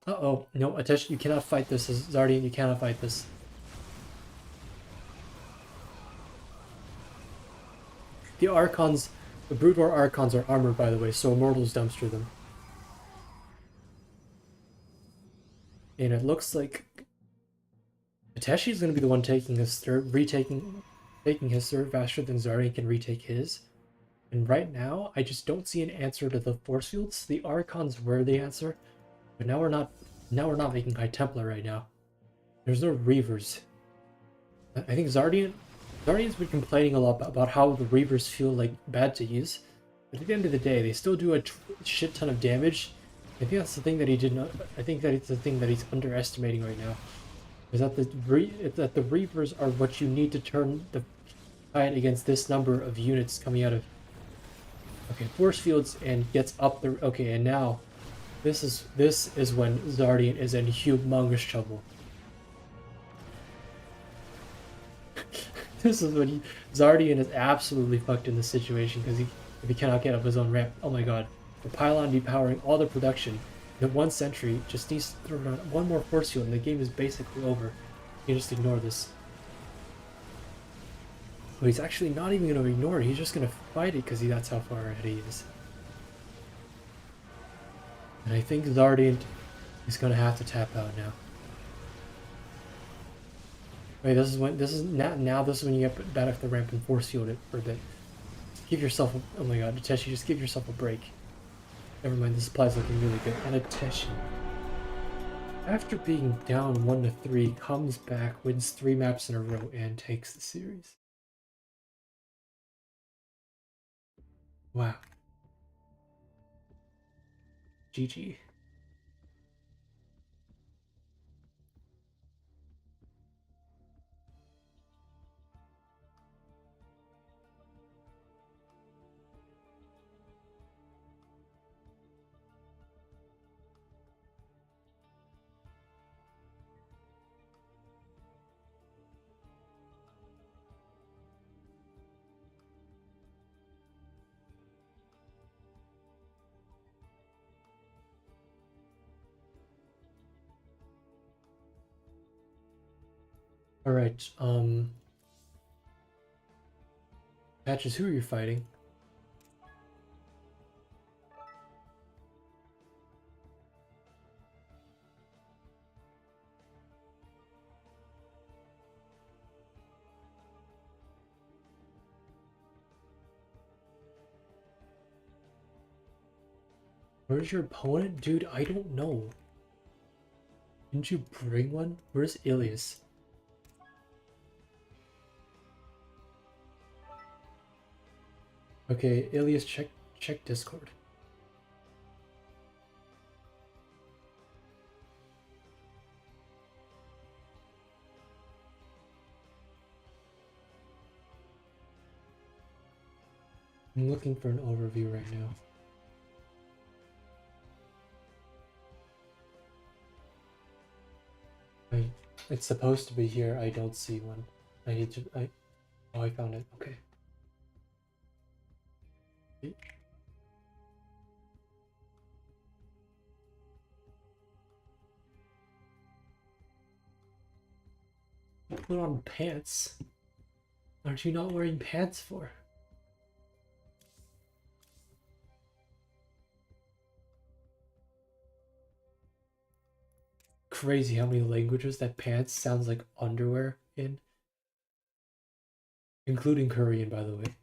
Uh-oh, no, attention, you cannot fight this, Zardian, you cannot fight this. The Archons, the Brood War Archons are armored, by the way, so Immortals dumpster them. And it looks like Ateshi is going to be the one taking his third, taking his third faster than Zardian can retake his. And right now, I just don't see an answer to the force fields. The Archons were the answer, but now we're not making High Templar right now. There's no Reavers. I think Zardian's been complaining a lot about how the Reavers feel like bad to use, but at the end of the day, they still do a shit ton of damage. I think that's the thing that he did not. I think that it's the thing that he's underestimating right now, is that the Reavers are what you need to turn the tide against this number of units coming out of. Okay, force fields and gets up the. Okay, and now, this is when Zardian is in humongous trouble. This is when Zardian is absolutely fucked in this situation because if he cannot get up his own ramp. Oh my God. The pylon depowering all the production. The 1 sentry just needs to throw down one more force field and the game is basically over. You just ignore this. But he's actually not even going to ignore it. He's just going to fight it because that's how far ahead he is. And I think Zardian is going to have to tap out now. Wait, this is when you get back off the ramp and force field it for a bit. Give yourself oh my God, Ateshi, just give yourself a break. Never mind, the supply's looking really good. And Ateshi. after being down 1-3, comes back, wins 3 maps in a row, and takes the series. Wow. GG. Alright, Patches, who are you fighting? Where's your opponent? Dude, I don't know. Didn't you bring one? Where's Ilias? Okay, Ilias, check Discord. I'm looking for an overview right now. It's supposed to be here. I don't see one. Oh, I found it. Okay. Put on pants. Aren't you not wearing pants for? Crazy how many languages that pants sounds like underwear in. Including Korean, by the way.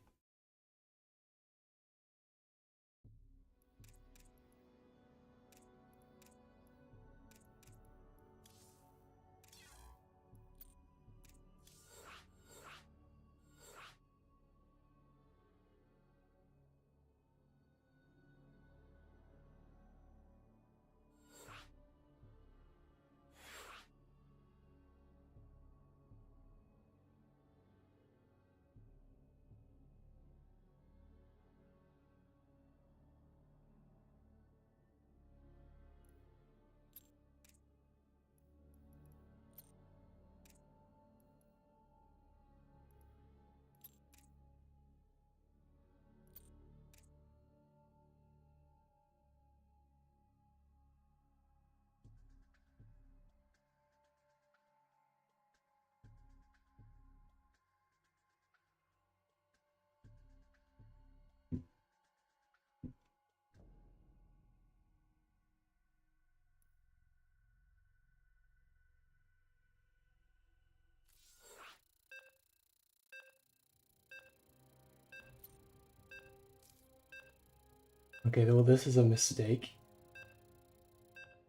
Okay, well, this is a mistake.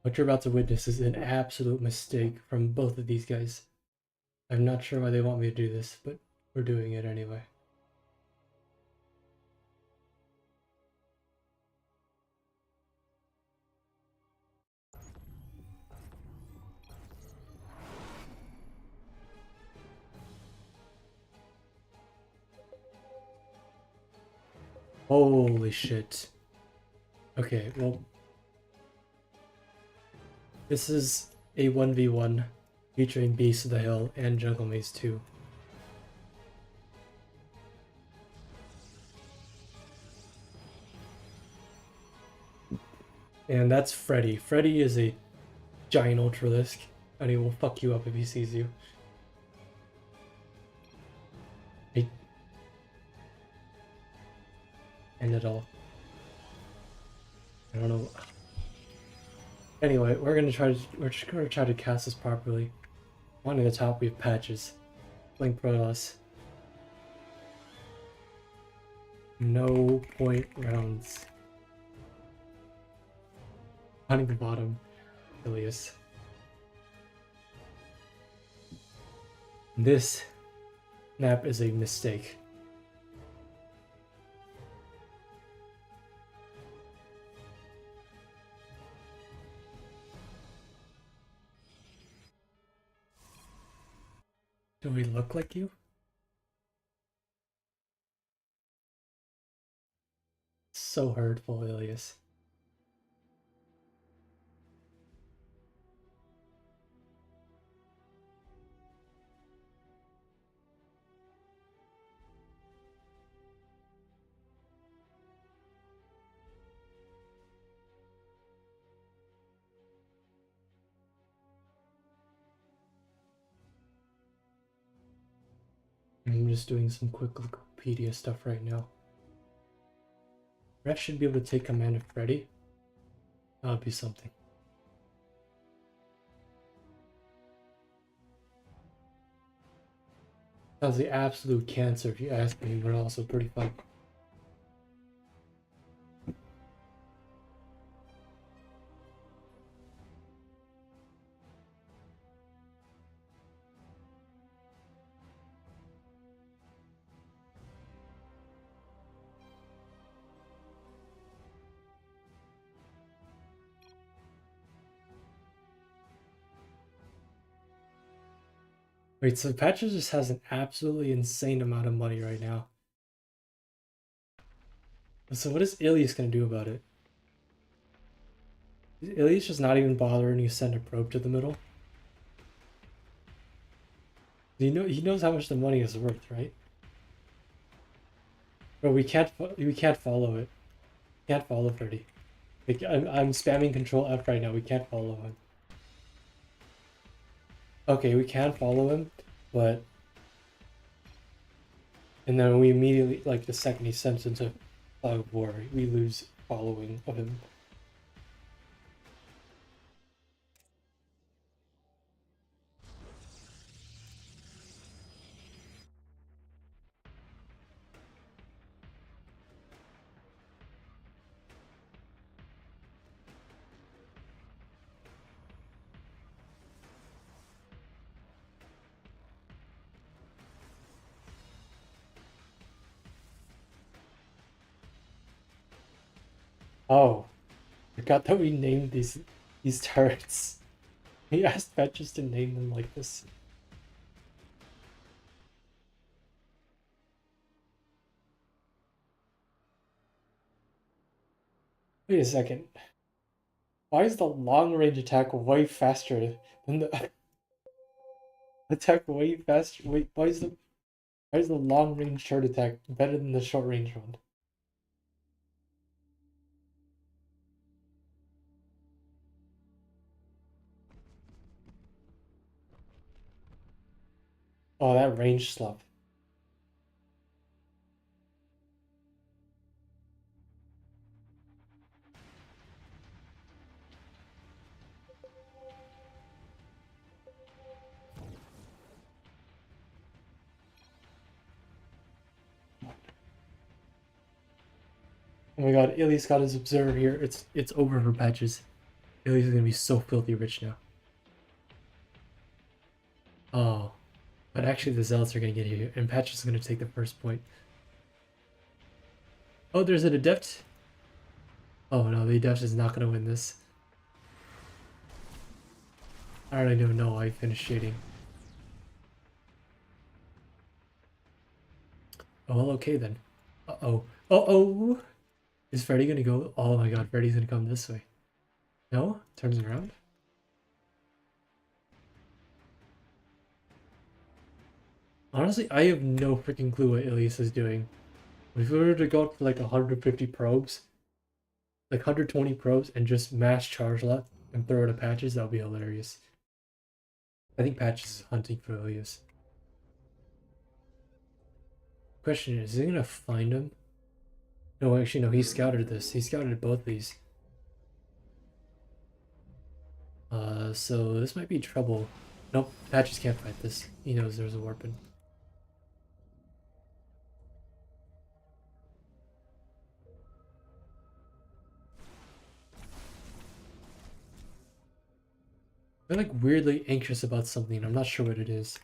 What you're about to witness is an absolute mistake from both of these guys. I'm not sure why they want me to do this, but we're doing it anyway. Holy shit. Okay, well, this is a 1v1 featuring Beast of the Hill and Jungle Maze 2. And that's Freddy. Freddy is a giant Ultralisk, and he will fuck you up if he sees you. End it all. I don't know. Anyway, we're just gonna try to cast this properly. On the top we have Patches. Blink Protoss. No point rounds. On the bottom, Ilias. This map is a mistake. Do we look like you? So hurtful, Ilias. I'm just doing some quick Wikipedia stuff right now. Ref should be able to take command of Freddy. That'll be something. That was the absolute cancer if you ask me, but also pretty fun. Wait, so Patches just has an absolutely insane amount of money right now. So what is Ilias gonna do about it? Is Ilias just not even bothering to send a probe to the middle? You know he knows how much the money is worth, right? Bro, we can't follow it. We can't follow Freddy. Like, I'm spamming Control F right now. We can't follow him. Okay, we can follow him, but and then we immediately, like the second he sends into Flag of War, we lose following of him. Oh, I forgot that we named these turrets. He asked Fetches to name them like this. Wait a second. Why is the long range attack way faster than the attack way faster? Wait, why is the long range short attack better than the short range one? Oh, that range slump. Oh my god, Ilias got his observer here. It's over for Patches. Ilias is gonna be so filthy rich now. Oh, but actually the Zealots are gonna get here, and Patches is gonna take the first point. Oh, there's an Adept. Oh no, the Adept is not gonna win this. I don't even know why I finished shading. Oh, well, okay then. Uh-oh. Uh-oh! Is Freddy gonna go? Oh my god, Freddy's gonna come this way. No? Turns around? Honestly, I have no freaking clue what Ilias is doing. If we were to go up to like 150 probes, like 120 probes, and just mass charge left and throw it at Patches, that would be hilarious. I think Patches is hunting for Ilias. Question is he gonna find him? No, actually, no, he scouted this. He scouted both these. So this might be trouble. Nope, Patches can't fight this. He knows there's a weapon. I'm like weirdly anxious about something. I'm not sure what it is.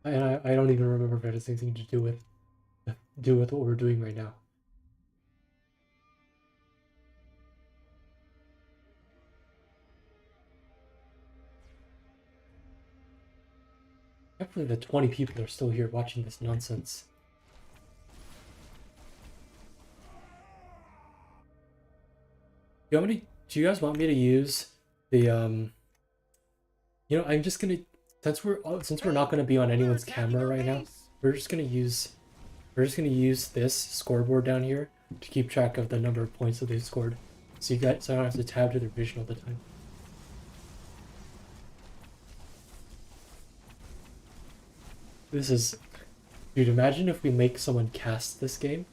And I don't even remember if it has anything to do with what we're doing right now. I can't believe that 20 people are still here watching this nonsense. Do you guys want me to use the I'm just gonna since we're not gonna be on anyone's camera right now, we're just gonna use this scoreboard down here to keep track of the number of points that they've scored. So I don't have to tab to their vision all the time. This is dude, imagine if we make someone cast this game.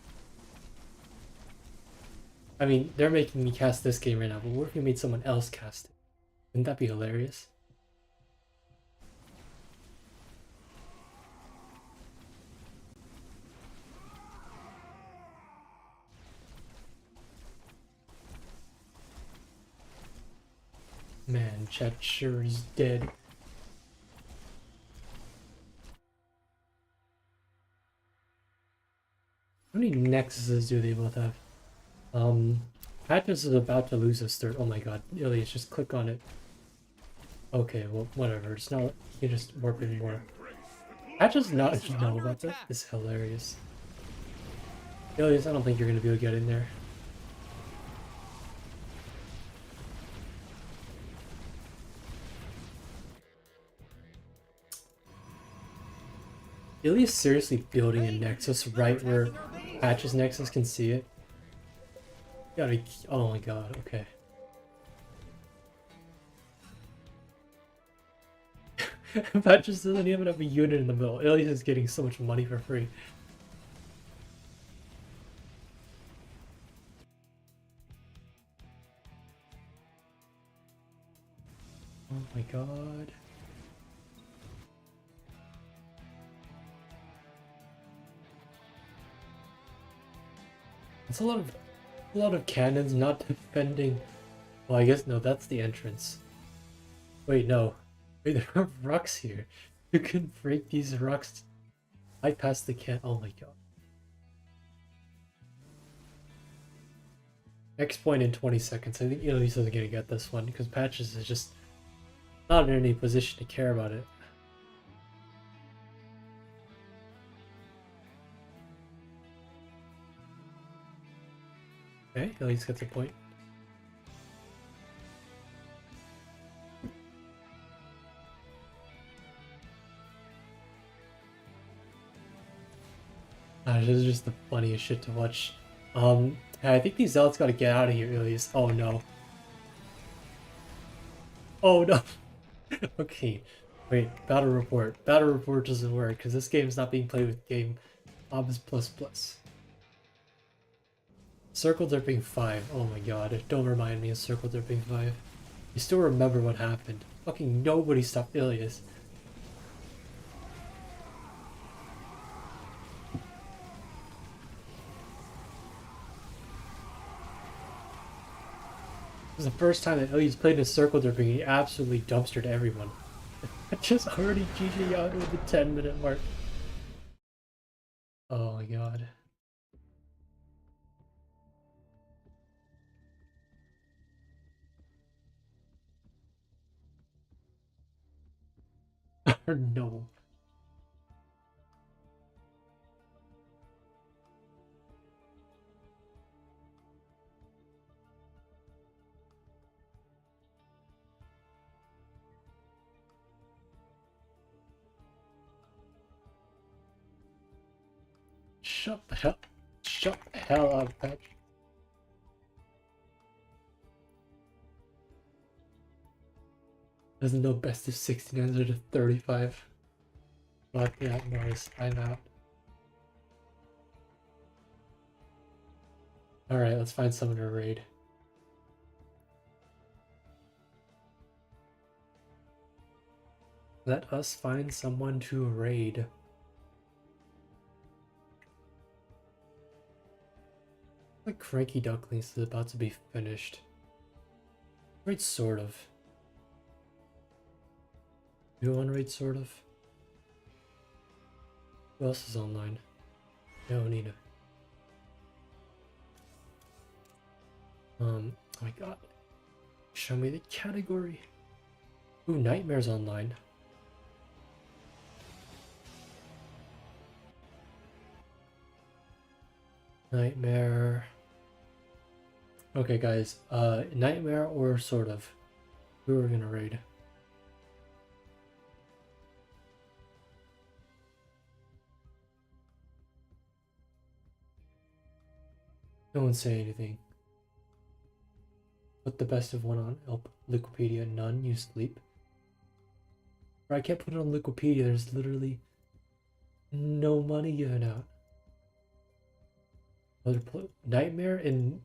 I mean, they're making me cast this game right now, but what if we made someone else cast it? Wouldn't that be hilarious? Man, chat sure is dead. How many nexuses do they both have? Patmos is about to lose his third. Oh my god, Ilias, just click on it. Okay, well, whatever. It's not. You just warp in more. Patmos not know about that. This is hilarious. Ilias, I don't think you're gonna be able to get in there. Ilias seriously building a nexus right where Patch's nexus can see it. Gotta. Oh my god. Okay. Patches doesn't even have a unit in the middle. Ilias is getting so much money for free. Oh my god. It's a lot of cannons not defending. Well, I guess no, that's the entrance. Wait, no. Wait, there are rocks here. You can break these rocks. I passed the can. Oh my god. Next point in 20 seconds. I think Ilias isn't gonna get this one because Patches is just not in any position to care about it. Okay, Ilias gets a point. This is just the funniest shit to watch. I think these zealots gotta get out of here, Ilias. Oh no. Oh no. Okay. Wait, battle report. Battle report doesn't work because this game is not being played with game obs plus plus. Circle Derping 5. Oh my god. Don't remind me of Circle Derping 5. You still remember what happened. Fucking nobody stopped Ilias. It was the first time that Ilias played in Circle Derping. He absolutely dumpstered everyone. Just already GG out with the 10-minute mark. Oh my god. No. Shut the hell up, Patch. Doesn't know best of 69 to 35. Fuck that noise. I'm out. Alright, let's find someone to raid. Let us find someone to raid. Like Cranky Ducklings is about to be finished. Raid sort of. You want raid sort of? Who else is online? No, Nina. Oh my god. Show me the category. Ooh, Nightmare's online. Nightmare. Okay, guys. Nightmare or sort of. Who are we gonna raid? No one say anything. Put the best of one on Wikipedia. None. You sleep. Or I can't put it on Wikipedia. There's literally no money given out. Nightmare and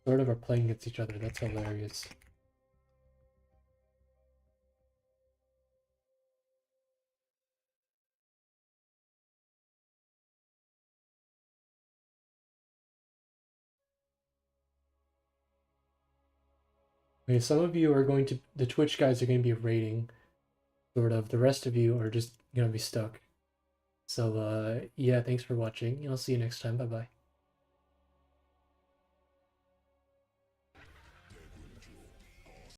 sort of are playing against each other. That's hilarious. Okay, some of you are going to, the Twitch guys are going to be raiding, sort of. The rest of you are just going to be stuck. So, yeah, thanks for watching. I'll see you next time. Bye bye.